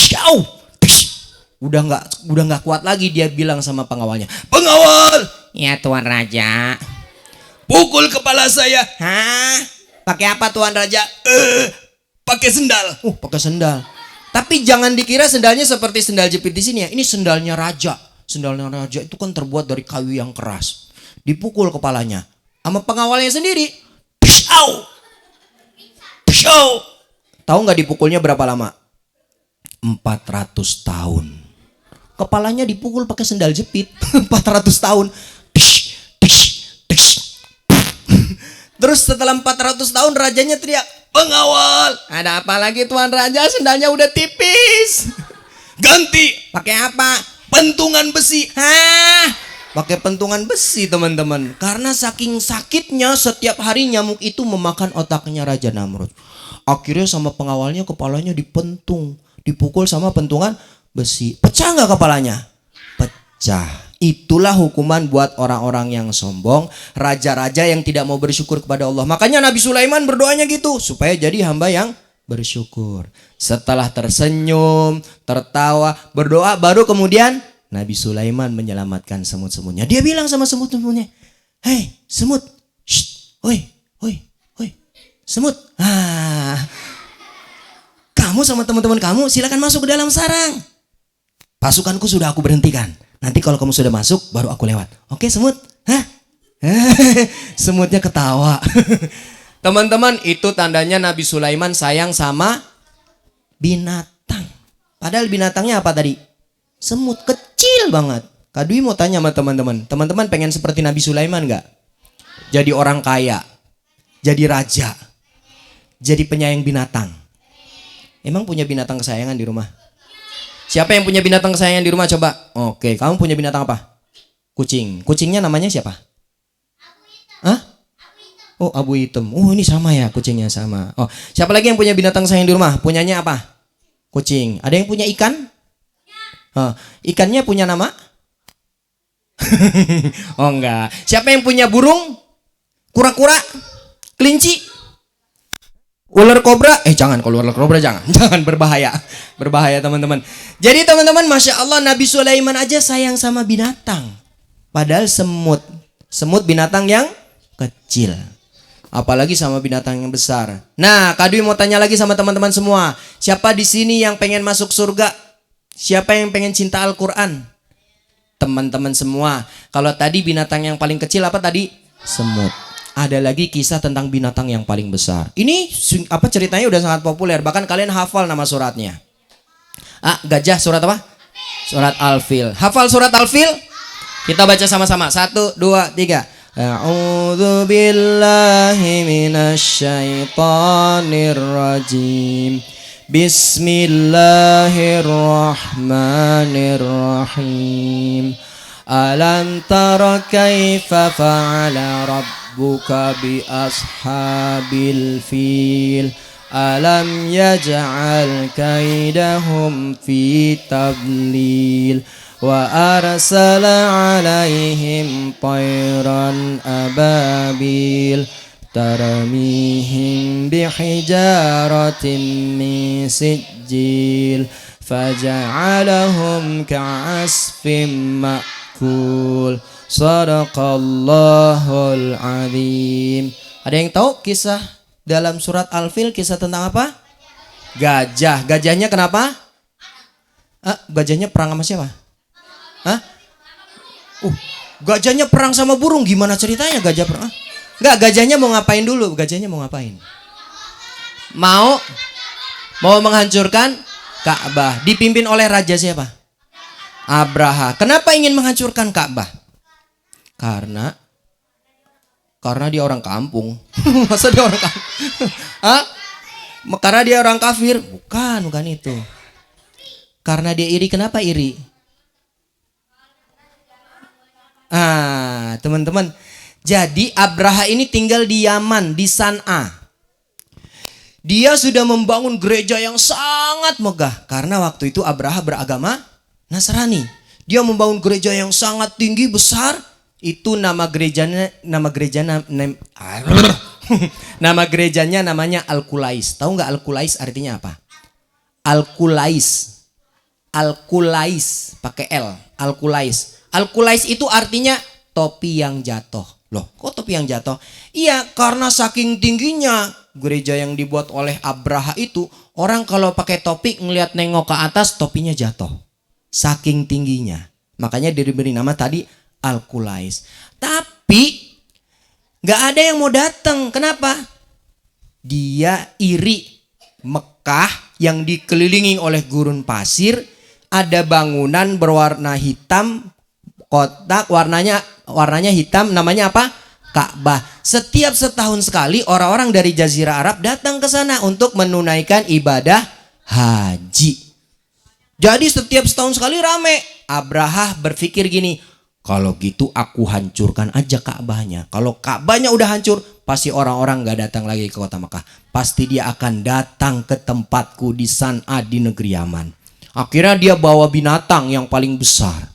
Udah nggak kuat lagi, dia bilang sama pengawalnya, "Pengawal, ya Tuan Raja, pukul kepala saya." Hah? Pakai apa Tuan Raja? Pakai sendal. Pakai sendal. Tapi jangan dikira sendalnya seperti sendal jepit di sini ya. Ini sendalnya raja. Sendalnya raja itu kan terbuat dari kayu yang keras. Dipukul kepalanya sama pengawalnya sendiri. Tahu nggak dipukulnya berapa lama? 400 tahun. Kepalanya dipukul pakai sendal jepit. 400 tahun. Terus setelah 400 tahun rajanya teriak, "Pengawal, ada apa lagi Tuan Raja? Sendalnya udah tipis." Ganti. Pakai apa? Pentungan besi. Hah? Pakai pentungan besi teman-teman. Karena saking sakitnya setiap hari nyamuk itu memakan otaknya Raja Namrud. Akhirnya sama pengawalnya kepalanya dipentung. Dipukul sama pentungan besi. Pecah nggak kepalanya? Pecah. Itulah hukuman buat orang-orang yang sombong. Raja-raja yang tidak mau bersyukur kepada Allah. Makanya Nabi Sulaiman berdoanya gitu. Supaya jadi hamba yang bersyukur. Setelah tersenyum, tertawa, berdoa, baru kemudian Nabi Sulaiman menyelamatkan semut-semutnya. Dia bilang sama semut-semutnya, "Hei semut, shh, oi, semut. Kamu sama teman-teman kamu silakan masuk ke dalam sarang. Pasukanku sudah aku berhentikan. Nanti kalau kamu sudah masuk, baru aku lewat. Oke semut?" Hah? Semutnya ketawa. Teman-teman, itu tandanya Nabi Sulaiman sayang sama binatang. Padahal binatangnya apa tadi? Semut kecil banget. Kak Dwi mau tanya sama teman-teman. Teman-teman pengen seperti Nabi Sulaiman gak? Jadi orang kaya. Jadi raja. Jadi penyayang binatang. Emang punya binatang kesayangan di rumah? Siapa yang punya binatang kesayangan di rumah coba? Oke, kamu punya binatang apa? Kucing. Kucingnya namanya siapa? Hah? Oh, abu hitam. Oh, ini sama ya, kucingnya sama. Oh, siapa lagi yang punya binatang sayang di rumah? Punyanya apa? Kucing. Ada yang punya ikan? Oh, ikannya punya nama? Oh, enggak. Siapa yang punya burung? Kura-kura? Kelinci? Ular kobra? Jangan, kalau ular kobra jangan. Jangan, berbahaya. Berbahaya teman-teman. Jadi teman-teman, Masya Allah, Nabi Sulaiman aja sayang sama binatang. Padahal semut. Semut binatang yang kecil. Apalagi sama binatang yang besar. Nah, Kak Dwi mau tanya lagi sama teman-teman semua. Siapa di sini yang pengen masuk surga? Siapa yang pengen cinta Al-Quran? Teman-teman semua. Kalau tadi binatang yang paling kecil apa tadi? Semut. Ada lagi kisah tentang binatang yang paling besar. Ini apa ceritanya udah sangat populer. Bahkan kalian hafal nama suratnya. Gajah surat apa? Surat Al-Fil. Hafal surat Al-Fil? Kita baca sama-sama. 1, 2, 3. A'udzu billahi minasyaitonir rajim. Bismillahirrahmanirrahim. Alam tara kaifa fa'ala rabbuka bi ashabil fil. Alam yaj'al kaidahum fi tadlil. Wa arsala alaihim tayran ababil taramihim bihijaratin min sijil faja'alahum ka'asfim ma'kul. Sadaqallahul azim. Ada yang tahu kisah dalam surat Al-Fil, kisah tentang apa? Gajah. Gajahnya kenapa? Gajahnya perang sama siapa? Gajahnya perang sama burung. Gimana ceritanya gajah perang? Enggak, gajahnya mau ngapain dulu? Gajahnya mau ngapain? Mau menghancurkan Ka'bah. Dipimpin oleh raja siapa? Abraha. Kenapa ingin menghancurkan Ka'bah? Karena dia orang kampung. Masa dia orang kampung? Karena dia orang kafir? Bukan itu. Karena dia iri. Kenapa iri? Teman-teman, jadi Abraha ini tinggal di Yaman, di San'a. Dia sudah membangun gereja yang sangat megah karena waktu itu Abraha beragama Nasrani. Dia membangun gereja yang sangat tinggi, besar. Itu nama gerejanya namanya Al-Qulais. Tahu nggak Al-Qulais artinya apa? Al-Qulais pakai L. Al-Qulais itu artinya topi yang jatuh. Loh, kok topi yang jatuh? Iya, karena saking tingginya gereja yang dibuat oleh Abraha itu, orang kalau pakai topi ngelihat nengok ke atas, topinya jatuh. Saking tingginya. Makanya diberi nama tadi Al-Qulais. Tapi nggak ada yang mau datang. Kenapa? Dia iri. Mekah yang dikelilingi oleh gurun pasir, ada bangunan berwarna hitam, kotak warnanya hitam, namanya apa? Ka'bah. Setiap setahun sekali orang-orang dari Jazirah Arab datang ke sana untuk menunaikan ibadah haji. Jadi setiap setahun sekali rame. Abraha berpikir gini, kalau gitu aku hancurkan aja Ka'bahnya. Kalau Ka'bahnya udah hancur, pasti orang-orang gak datang lagi ke kota Mekah. Pasti dia akan datang ke tempatku di San'a di negeri Yaman. Akhirnya dia bawa binatang yang paling besar.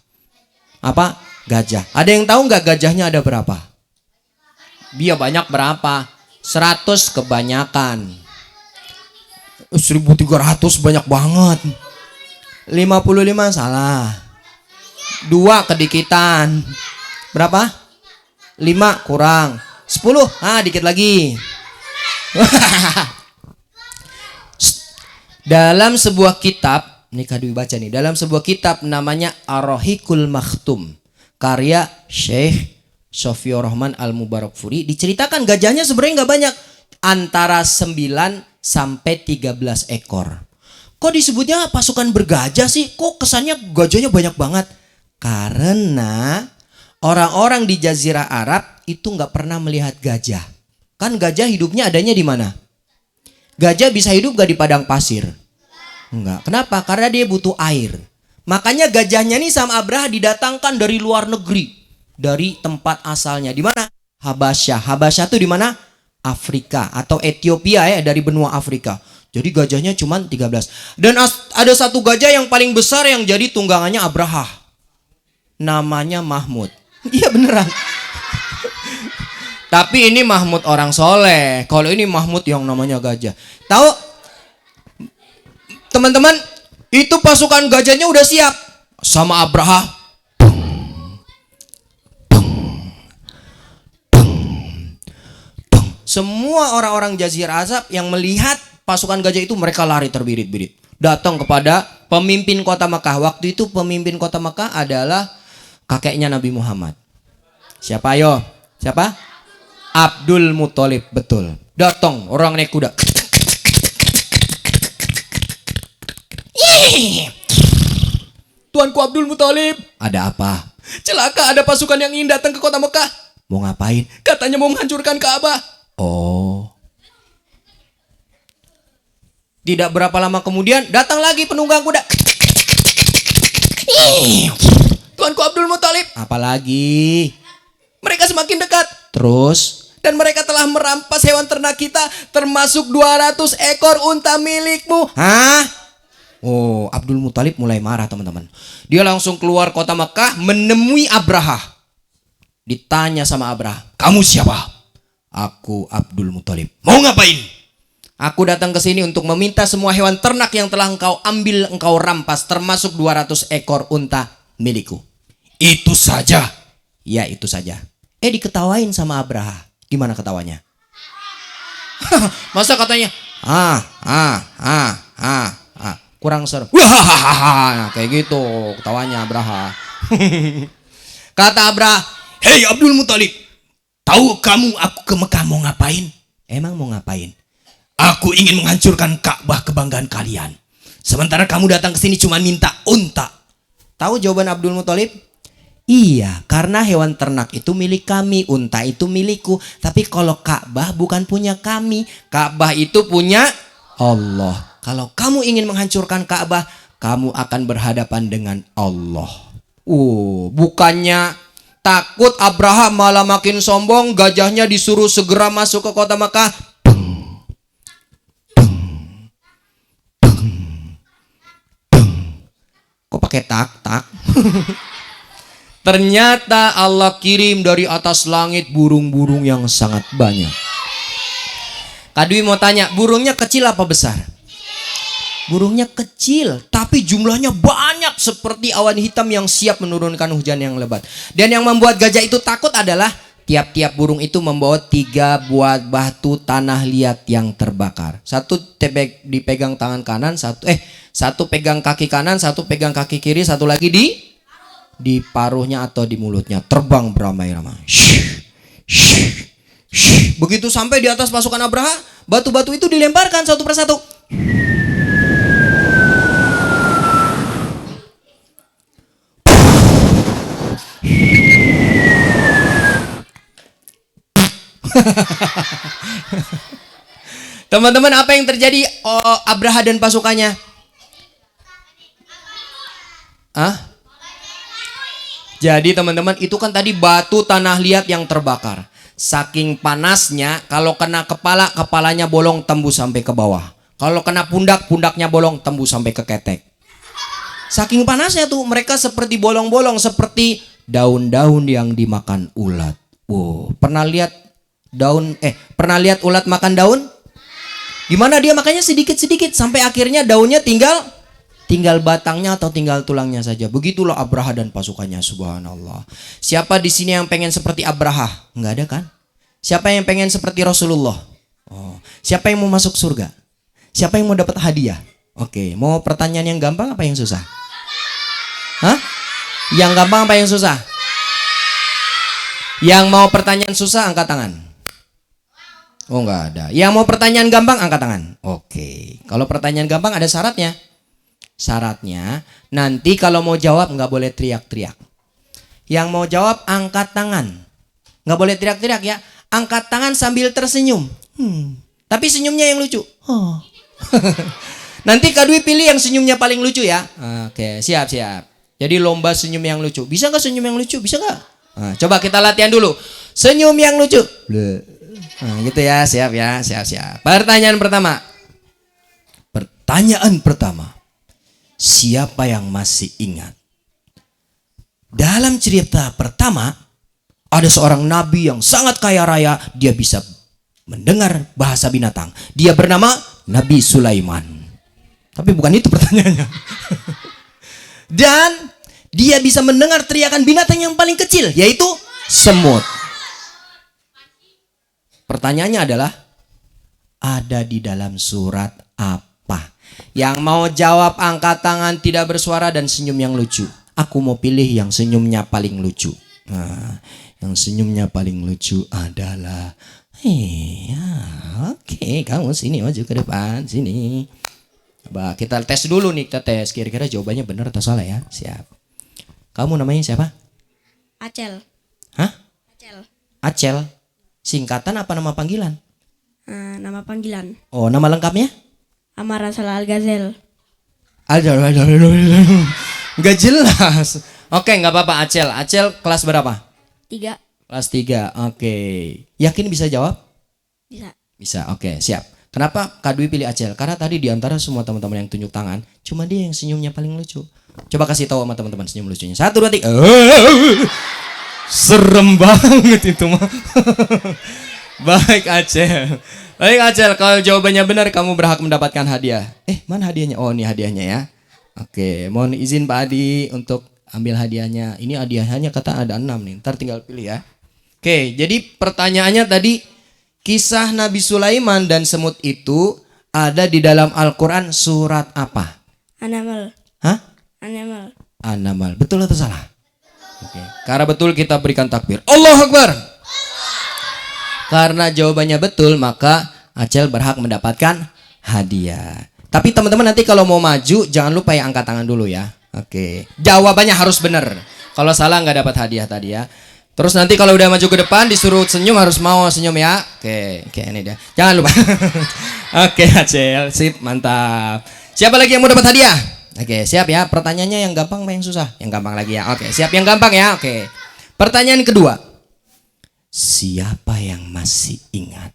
Apa? Gajah. Ada yang tahu nggak gajahnya ada berapa? Dia banyak berapa? 100 kebanyakan. 1.300 banyak banget. 55 salah. 2 kedikitan. Berapa? 5 kurang. 10. Dikit lagi. Dalam sebuah kitab, ini Kak Dwi baca nih. Dalam sebuah kitab namanya Ar-Rahiqul Makhtum, karya Syekh Sofiur Rahman Al-Mubarakfuri, diceritakan gajahnya sebenarnya nggak banyak, antara 9 sampai 13 ekor. Kok disebutnya pasukan bergajah sih? Kok kesannya gajahnya banyak banget? Karena orang-orang di Jazirah Arab itu nggak pernah melihat gajah. Kan gajah hidupnya adanya di mana? Gajah bisa hidup gak di padang pasir? Enggak. Kenapa? Karena dia butuh air. Makanya gajahnya nih sama Abraha didatangkan dari luar negeri, dari tempat asalnya. Di mana? Habasyah. Habasyah itu di mana? Afrika atau Ethiopia ya, dari benua Afrika. Jadi gajahnya cuma 13. Dan ada satu gajah yang paling besar yang jadi tunggangannya Abraha. Namanya Mahmud. Iya beneran. Tapi ini Mahmud orang soleh. Kalau ini Mahmud yang namanya gajah. Tahu teman-teman, itu pasukan gajahnya udah siap sama Abraha. Semua orang-orang Jazirah Arab yang melihat pasukan gajah itu, mereka lari terbirit-birit. Datang kepada pemimpin kota Mekah. Waktu itu pemimpin kota Mekah adalah kakeknya Nabi Muhammad. Siapa ayo? Siapa? Abdul Muthalib, betul. Datang orang naik kuda. Tuanku Abdul Muthalib. Ada apa? Celaka, ada pasukan yang ingin datang ke kota Mekah. Mau ngapain? Katanya mau menghancurkan Ka'bah. Oh. Tidak berapa lama kemudian datang lagi penunggang kuda. Tuanku Abdul Muthalib. Apalagi? Mereka semakin dekat. Terus? Dan mereka telah merampas hewan ternak kita, termasuk 200 ekor unta milikmu. Hah? Oh, Abdul Muthalib mulai marah teman-teman. Dia langsung keluar kota Mekah menemui Abraha. Ditanya sama Abraha, kamu siapa? Aku Abdul Muthalib. Mau ngapain? Aku datang ke sini untuk meminta semua hewan ternak yang telah engkau ambil, engkau rampas, termasuk 200 ekor unta milikku. Itu saja? Ya, itu saja. Diketawain sama Abraha. Gimana ketawanya? Masa katanya kurang seru. Wah, kayak gitu ketawanya Abraha. Kata Abraha, "Hei Abdul Muthalib, tahu kamu aku ke Mekah mau ngapain?" Emang mau ngapain? Aku ingin menghancurkan Ka'bah kebanggaan kalian. Sementara kamu datang ke sini cuma minta unta. Tahu jawaban Abdul Muthalib? Iya, karena hewan ternak itu milik kami, unta itu milikku. Tapi kalau Ka'bah bukan punya kami, Ka'bah itu punya Allah. Kalau kamu ingin menghancurkan Ka'bah, kamu akan berhadapan dengan Allah. Bukannya takut, Abraha malah makin sombong. Gajahnya disuruh segera masuk ke kota Mekah. Kok pakai tak-tak? Ternyata Allah kirim dari atas langit burung-burung yang sangat banyak. Kak Dwi mau tanya, burungnya kecil apa besar? Burungnya kecil, tapi jumlahnya banyak seperti awan hitam yang siap menurunkan hujan yang lebat. Dan yang membuat gajah itu takut adalah tiap-tiap burung itu membawa 3 buah batu tanah liat yang terbakar. Satu dipegang tangan kanan, satu pegang kaki kanan, satu pegang kaki kiri, satu lagi di paruhnya atau di mulutnya, terbang beramai-ramai. Begitu sampai di atas pasukan Abraha, batu-batu itu dilemparkan satu persatu. Teman-teman, apa yang terjadi Abraha dan pasukannya? Hah? Jadi teman-teman, itu kan tadi batu tanah liat yang terbakar. Saking panasnya, kalau kena kepala, kepalanya bolong tembus sampai ke bawah. Kalau kena pundak, pundaknya bolong tembus sampai ke ketek. Saking panasnya tuh, mereka seperti bolong-bolong, seperti daun-daun yang dimakan ulat. Wow, pernah lihat pernah lihat ulat makan daun? Gimana dia makannya sedikit-sedikit sampai akhirnya daunnya tinggal batangnya atau tinggal tulangnya saja. Begitulah Abraha dan pasukannya, subhanallah. Siapa di sini yang pengen seperti Abraha? Enggak ada kan? Siapa yang pengen seperti Rasulullah? Oh, siapa yang mau masuk surga? Siapa yang mau dapat hadiah? Oke, mau pertanyaan yang gampang apa yang susah? Hah? Yang gampang apa yang susah? Yang mau pertanyaan susah angkat tangan. Oh, enggak ada. Yang mau pertanyaan gampang angkat tangan. Oke. Kalau pertanyaan gampang ada syaratnya. Syaratnya nanti kalau mau jawab nggak boleh teriak-teriak. Yang mau jawab angkat tangan. Nggak boleh teriak-teriak ya. Angkat tangan sambil tersenyum. Tapi senyumnya yang lucu. Oh. Nanti Kak Dwi pilih yang senyumnya paling lucu ya. Oke, siap. Jadi lomba senyum yang lucu. Bisa nggak senyum yang lucu? Bisa nggak? Nah, coba kita latihan dulu. Senyum yang lucu. Nah, gitu ya, siap. Pertanyaan pertama. Siapa yang masih ingat? Dalam cerita pertama, ada seorang nabi yang sangat kaya raya. Dia bisa mendengar bahasa binatang. Dia bernama Nabi Sulaiman. Tapi bukan itu pertanyaannya. Dan dia bisa mendengar teriakan binatang yang paling kecil, yaitu semut. Pertanyaannya adalah, ada di dalam surat apa? Yang mau jawab angkat tangan, tidak bersuara, dan senyum yang lucu. Aku mau pilih yang senyumnya paling lucu. Nah, yang senyumnya paling lucu adalah oke, kamu sini maju ke depan, sini. Coba kita tes dulu nih, kita tes kira-kira jawabannya benar atau salah ya. Siap. Kamu namanya siapa? Acel. Hah? Acel. Acel. Singkatan apa nama panggilan? Nama panggilan. Oh, nama lengkapnya? Amara Salah Al-Ghazel. Gak jelas. Oke, nggak apa-apa Acel. Acel kelas berapa? 3. Kelas 3. Oke. Yakin bisa jawab? Bisa. Bisa. Oke, siap. Kenapa Kak Dwi pilih Acel? Karena tadi di antara semua teman-teman yang tunjuk tangan, cuma dia yang senyumnya paling lucu. Coba kasih tahu sama teman-teman senyum lucunya. 1, 2, 3. Serem banget itu mah. Baik Acel. Kalau jawabannya benar kamu berhak mendapatkan hadiah. Mana hadiahnya? Oh, ini hadiahnya ya. Oke, mohon izin Pak Adi untuk ambil hadiahnya. Ini hadiahnya kata ada 6 nih. Ntar tinggal pilih ya. Oke, jadi pertanyaannya tadi, kisah Nabi Sulaiman dan semut itu ada di dalam Al-Quran surat apa? An-Naml. Hah? An-Naml. An-Naml. Betul atau salah? Oke. Karena betul kita berikan takbir. Allahu Akbar. Karena jawabannya betul, maka Acel berhak mendapatkan hadiah. Tapi teman-teman nanti kalau mau maju jangan lupa ya angkat tangan dulu ya. Oke. Jawabannya harus benar. Kalau salah nggak dapat hadiah tadi ya. Terus nanti kalau udah maju ke depan disuruh senyum harus mau senyum ya. Oke, ini dia. Jangan lupa. Oke, Acel, sip, mantap. Siapa lagi yang mau dapat hadiah? Oke, siap ya. Pertanyaannya yang gampang apa yang susah? Yang gampang lagi ya. Oke, siap yang gampang ya. Oke. Pertanyaan kedua. Siapa yang masih ingat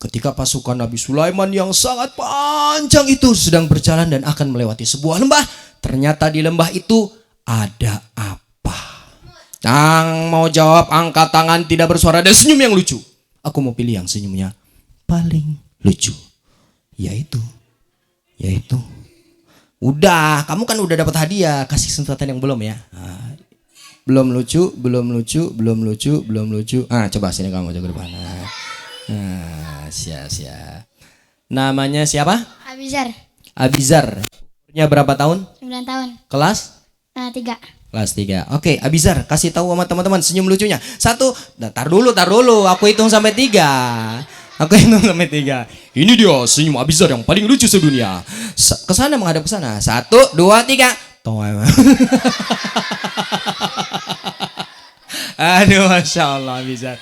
ketika pasukan Nabi Sulaiman yang sangat panjang itu sedang berjalan dan akan melewati sebuah lembah? Ternyata di lembah itu ada apa? Yang mau jawab angkat tangan, tidak bersuara, dan senyum yang lucu. Aku mau pilih yang senyumnya paling lucu. Yaitu udah, kamu kan udah dapat hadiah. Kasih kesempatan yang belum ya. Belum lucu. Coba sini kamu jaga depan. Siap. Namanya siapa? Abizar. Umurnya berapa tahun? 9 tahun. Kelas? 3. Kelas 3. Oke, Abizar, kasih tahu sama teman-teman senyum lucunya. 1, tar dulu. Aku hitung sampai 3. Ini dia senyum Abizar yang paling lucu sedunia. Kesana menghadap ke sana. 1, 2, 3. Aduh, Masya Allah Abizar.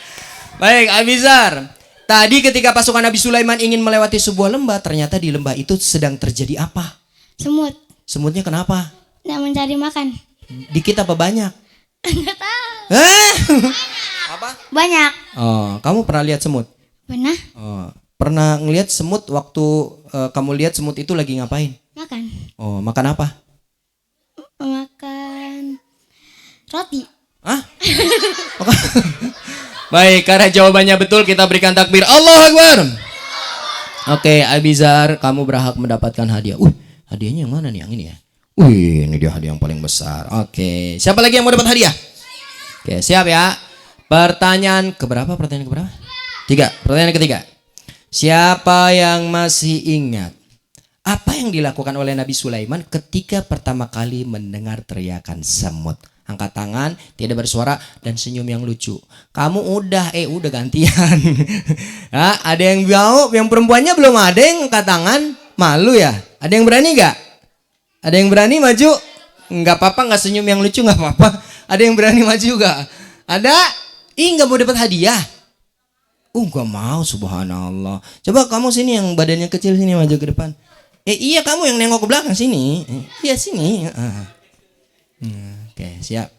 Baik, Abizar. Tadi ketika pasukan Nabi Sulaiman ingin melewati sebuah lembah, ternyata di lembah itu sedang terjadi apa? Semut. Semutnya kenapa? Nggak mencari makan. Dikit apa banyak? Nggak tahu. Eh? Apa? Banyak. Oh, kamu pernah lihat semut? Pernah Oh, pernah ngelihat semut waktu kamu lihat semut itu lagi ngapain? makan. Oh, makan apa? Makan roti. Hah? Baik, karena jawabannya betul kita berikan takbir. Allahu Akbar. Oke, Abizar, kamu berhak mendapatkan hadiah. Hadiahnya yang mana nih? Yang ini ya? Ini dia hadiah yang paling besar. Oke, siapa lagi yang mau dapat hadiah? Oke, siap ya. Pertanyaan keberapa? Pertanyaan keberapa? 3. Pertanyaan ketiga. Siapa yang masih ingat apa yang dilakukan oleh Nabi Sulaiman ketika pertama kali mendengar teriakan semut? Angkat tangan, tidak bersuara, dan senyum yang lucu. Kamu udah gantian. Ya, ada yang mau, yang perempuannya belum ada yang angkat tangan. Malu ya? Ada yang berani gak? Ada yang berani maju? Nggak apa-apa, nggak senyum yang lucu nggak apa-apa. Ada yang berani maju gak? Ada? Nggak mau dapat hadiah? Nggak mau, subhanallah. Coba kamu sini yang badannya kecil sini maju ke depan. Iya kamu yang nengok ke belakang sini. Iya sini. Oke, siap.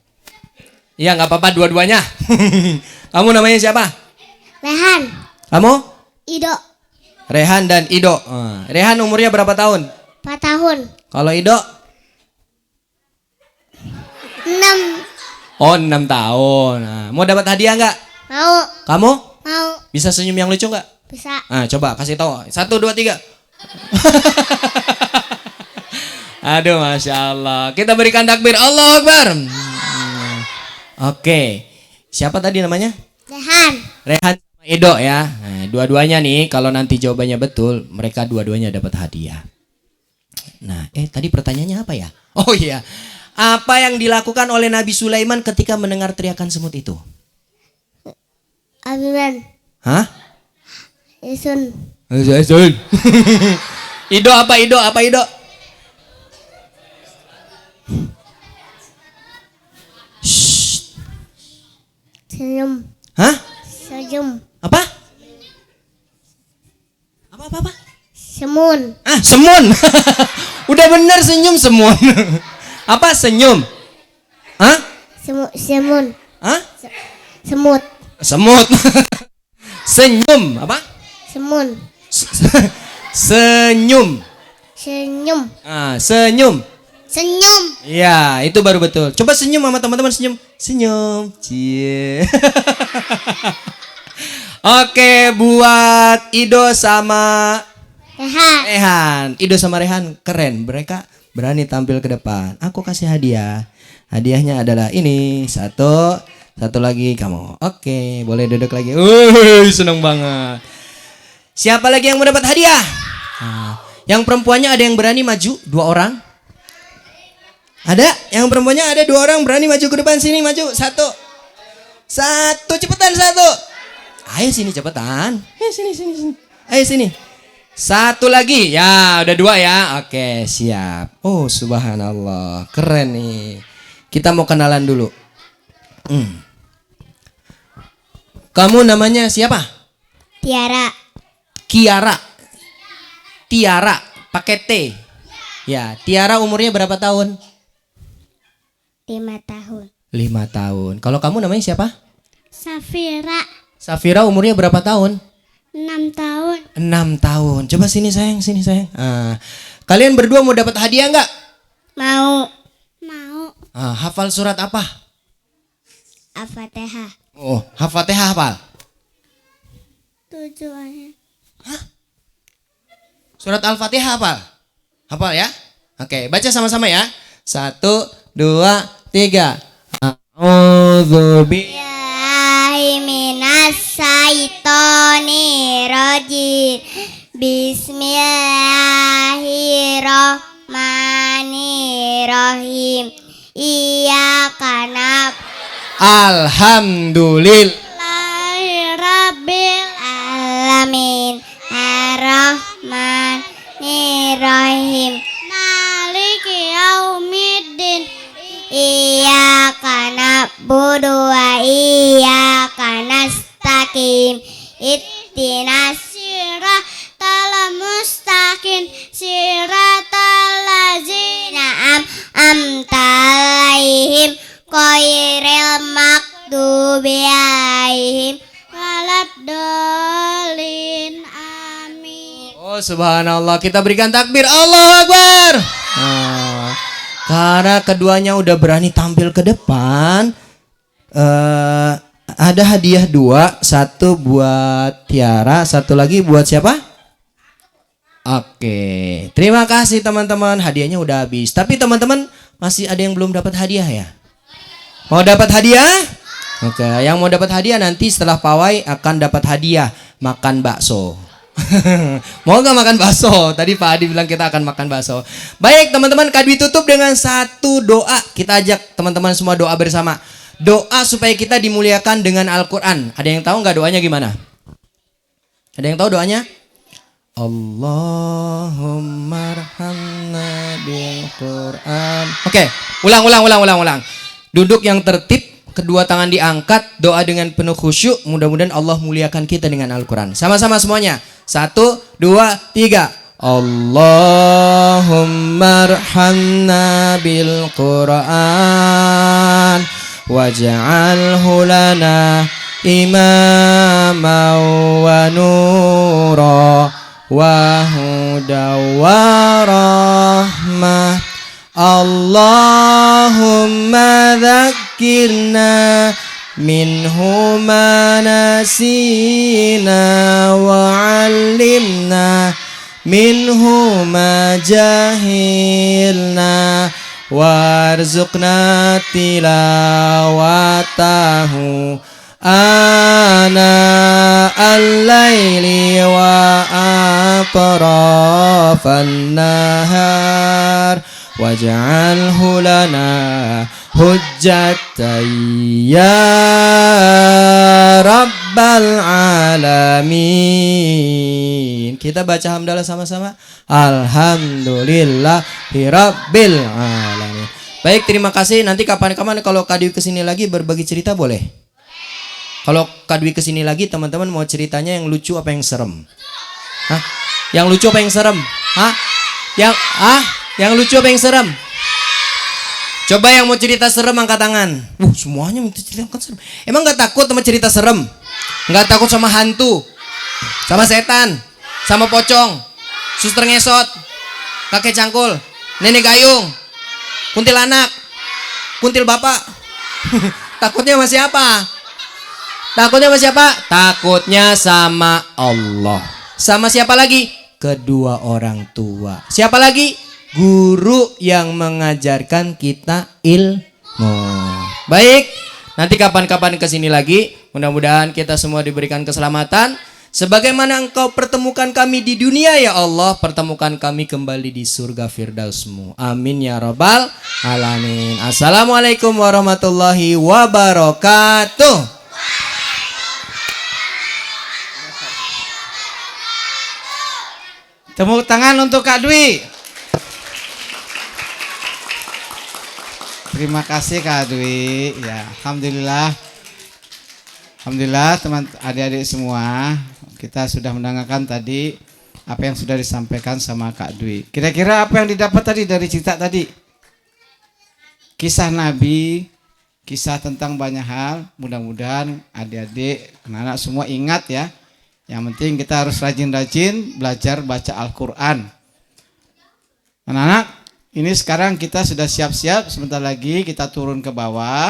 Iya nggak apa-apa dua-duanya. Kamu namanya siapa? Rehan. Kamu? Ido. Rehan dan Ido. Rehan umurnya berapa tahun? 4 tahun. Kalau Ido? 6. Oh 6 tahun. Mau dapat hadiah nggak? Mau. Kamu? Mau. Bisa senyum yang lucu nggak? Bisa. Coba kasih tahu. 1, 2, 3. Aduh, masya Allah. Kita berikan takbir. Allahu Akbar. Oke. Siapa tadi namanya? Rehan. Rehan sama Edo ya. Dua-duanya nih kalau nanti jawabannya betul, mereka dua-duanya dapat hadiah. Nah, tadi pertanyaannya apa ya? Oh iya. Apa yang dilakukan oleh Nabi Sulaiman ketika mendengar teriakan semut itu? Abiman. Hah? Isun. Ido apa Ido? Apa Ido? Senyum. Hah? Senyum. Apa? Apa? Semun. Semun. Udah bener senyum semun. Apa senyum? Hah? Semun. Hah? Semut. Semut. Senyum. Apa? Semun. Senyum. Senyum. Senyum. Senyum. Iya, itu baru betul. Coba senyum sama teman-teman, senyum. Senyum. Cie. Oke, buat Ido sama Rehan. Ido sama Rehan keren. Mereka berani tampil ke depan. Aku kasih hadiah. Hadiahnya adalah ini. Satu lagi kamu. Oke, boleh duduk lagi. Seneng banget. Siapa lagi yang mau dapat hadiah? Yang perempuannya ada yang berani maju? 2 orang? Ada? Yang perempuannya ada 2 orang berani maju ke depan sini, maju. Satu, cepetan 1. Ayo sini cepetan. Sini. Ayo sini. 1 lagi. Ya, udah 2 ya. Oke, siap. Oh, subhanallah. Keren nih. Kita mau kenalan dulu. Kamu namanya siapa? Tiara. Tiara, pakai T. Ya, Tiara umurnya berapa tahun? 5 tahun. 5 tahun. Kalau kamu namanya siapa? Safira. Umurnya berapa tahun? 6 tahun. 6 tahun. Coba sini sayang. Kalian berdua mau dapat hadiah nggak? Mau. Hafal surat apa? Al-Fatihah. Oh, Al-Fatihah hafal? 7 ayat. Surat Al-Fatihah hafal? Hafal ya? Oke, baca sama-sama ya. 1, 2, 3. Billahi minas syaitonirrajim. Bismillahirrahmanirrahim. Iyyaka na'budu. Rabbil alamin. Ar-Rahmanirrahim. Maliki yaumiddin. Iyyaka na'budu wa iyyaka nasta'in. subhanallah. Kita berikan takbir, Allahu Akbar. Nah, karena keduanya udah berani tampil ke depan, ada hadiah 2, 1 buat Tiara, 1 lagi buat siapa? Oke, terima kasih teman-teman. Hadiahnya udah habis. Tapi teman-teman masih ada yang belum dapat hadiah ya? Mau dapat hadiah? Oke, yang mau dapat hadiah nanti setelah pawai akan dapat hadiah makan bakso. Mau nggak makan bakso? Tadi Pak Adi bilang kita akan makan bakso. Baik teman-teman, Kak Dwi tutup dengan satu doa. Kita ajak teman-teman semua doa bersama. Doa supaya kita dimuliakan dengan Al-Quran. Ada yang tahu nggak doanya gimana? Ada yang tahu doanya? Allahumma arhamna bil Quran. Oke, ulang. Duduk yang tertib, kedua tangan diangkat, doa dengan penuh khusyuk. Mudah-mudahan Allah muliakan kita dengan Al-Quran. Sama-sama semuanya. 1, 2, 3. Allahumma arhamna bil Quran waj'alhu lana imama wa nura wa huda wa rahmah. Allahumma dzakkirna minhu ma nasina wa 'allimna minhu ma jahilna warzuqna tilawatahu ana al-laili wa atrafan nahar waj'alhu lana hujjatan ya rabbal alamin. Kita baca hamdalah sama-sama. Alhamdulillahirabbil alamin. Baik, terima kasih. Nanti kapan-kapan kalau Kak Dwi kesini lagi berbagi cerita boleh? Kalau Kak Dwi kesini lagi, teman-teman mau ceritanya yang lucu apa yang serem? Hah? Yang lucu apa yang serem? Hah? Yang lucu apa yang serem? Coba yang mau cerita serem angkat tangan. Semuanya minta cerita angkat serem. Emang gak takut sama cerita serem? Gak takut sama hantu? Sama setan? Sama pocong? Suster ngesot? Kakek cangkul? Nenek gayung? Kuntilanak? Kuntil bapak? Takutnya sama siapa? Takutnya sama siapa? Takutnya sama Allah. Sama siapa lagi? Kedua orang tua. Siapa lagi? Guru yang mengajarkan kita ilmu. Baik, nanti kapan-kapan kesini lagi. Mudah-mudahan kita semua diberikan keselamatan. Sebagaimana Engkau pertemukan kami di dunia ya Allah, pertemukan kami kembali di surga Firdausmu. Amin ya rabbal alamin. Assalamualaikum warahmatullahi wabarakatuh. Tepuk tangan untuk Kak Dwi. Terima kasih Kak Dwi. Ya, alhamdulillah. Alhamdulillah teman adik-adik semua, kita sudah mendengarkan tadi apa yang sudah disampaikan sama Kak Dwi. Kira-kira apa yang didapat tadi dari cerita tadi? Kisah Nabi, kisah tentang banyak hal. Mudah-mudahan adik-adik, anak-anak semua ingat ya. Yang penting kita harus rajin-rajin belajar baca Al-Quran. Anak-anak, ini sekarang kita sudah siap-siap. Sebentar lagi kita turun ke bawah.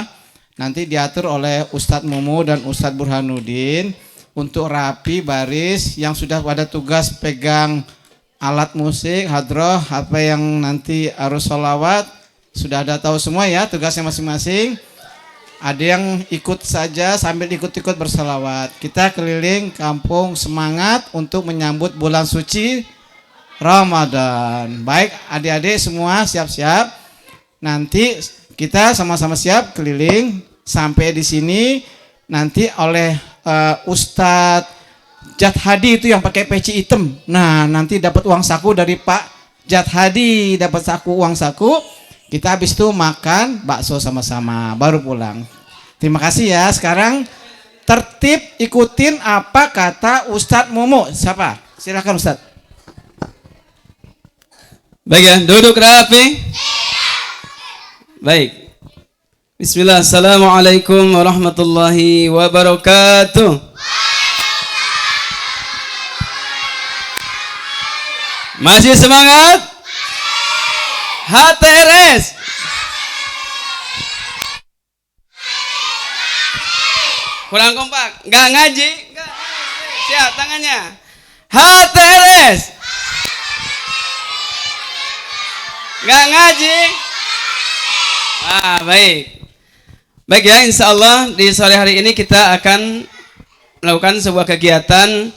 Nanti diatur oleh Ustadz Mumu dan Ustadz Burhanuddin untuk rapi baris. Yang sudah pada tugas pegang alat musik, hadroh, apa yang nanti harus sholawat. Sudah ada tahu semua ya tugasnya masing-masing. Ada yang ikut saja sambil ikut-ikut bersalawat. Kita keliling kampung semangat untuk menyambut bulan suci Ramadan. Baik adik-adik semua siap-siap. Nanti kita sama-sama siap keliling sampai di sini. Nanti oleh Ustadz Jat Hadi itu yang pakai peci hitam. Nah nanti dapat uang saku dari Pak Jat Hadi. Dapat saku uang saku. Kita habis itu makan bakso sama-sama, baru pulang. Terima kasih ya. Sekarang tertib ikutin apa kata Ustadz Mumu. Siapa? Silakan Ustadz. Baik ya, duduk rapi. Baik. Bismillah, assalamualaikum warahmatullahi wabarakatuh. Masih semangat? HTRS. Kurang kompak. Nggak ngaji? Nggak. Siap tangannya. HTRS. Nggak ngaji? Baik. Baik ya, insya Allah di sore hari ini kita akan melakukan sebuah kegiatan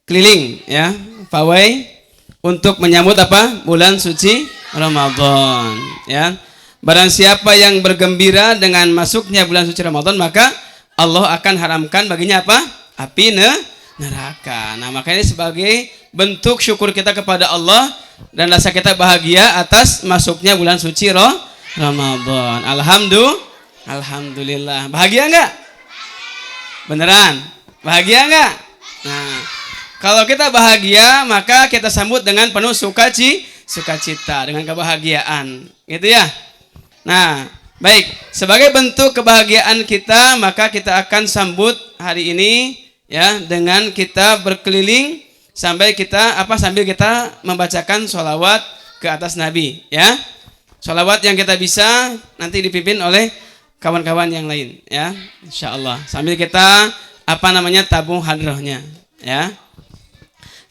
keliling ya, pawai untuk menyambut apa? Bulan suci Ramadan ya. Barang siapa yang bergembira dengan masuknya bulan suci Ramadan, maka Allah akan haramkan baginya apa? Api neraka. Nah, makanya sebagai bentuk syukur kita kepada Allah dan rasa kita bahagia atas masuknya bulan suci Ramadan. Alhamdulillah. Bahagia enggak? Beneran? Bahagia enggak? Nah, kalau kita bahagia, maka kita sambut dengan penuh sukacita, dengan kebahagiaan. Gitu ya? Nah, baik. Sebagai bentuk kebahagiaan kita, maka kita akan sambut hari ini ya dengan kita berkeliling sambil kita membacakan sholawat ke atas Nabi ya. Sholawat yang kita bisa nanti dipimpin oleh kawan-kawan yang lain ya, insyaallah. Sambil kita tabung hadrohnya ya.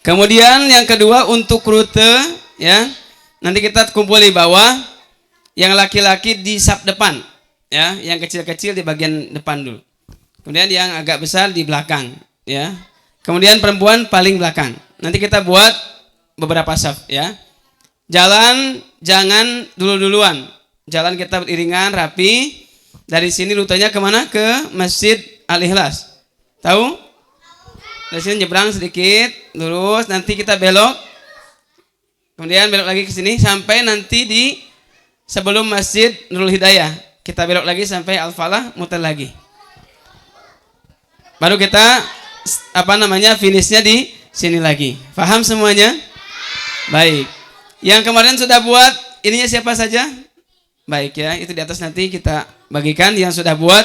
Kemudian yang kedua untuk rute ya, nanti kita kumpul di bawah, yang laki-laki di saf depan ya, yang kecil-kecil di bagian depan dulu. Kemudian yang agak besar di belakang ya. Kemudian perempuan paling belakang. Nanti kita buat beberapa saf ya. Jalan jangan duluan. Jalan kita beriringan rapi. Dari sini rutenya kemana? Ke Masjid Al-Ikhlas. Tahu? Dari sini nyebrang sedikit, lurus, nanti kita belok. Kemudian belok lagi ke sini sampai nanti di sebelum Masjid Nurul Hidayah. Kita belok lagi sampai Al-Falah, muter lagi. Baru kita finishnya di sini lagi. Paham semuanya? Baik. Yang kemarin sudah buat ininya siapa saja? Baik ya, itu di atas nanti kita bagikan. Yang sudah buat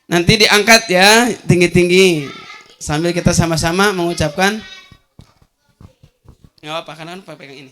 nanti diangkat ya tinggi-tinggi sambil kita sama-sama mengucapkan. Nggak apa-apa, karena pegang ini.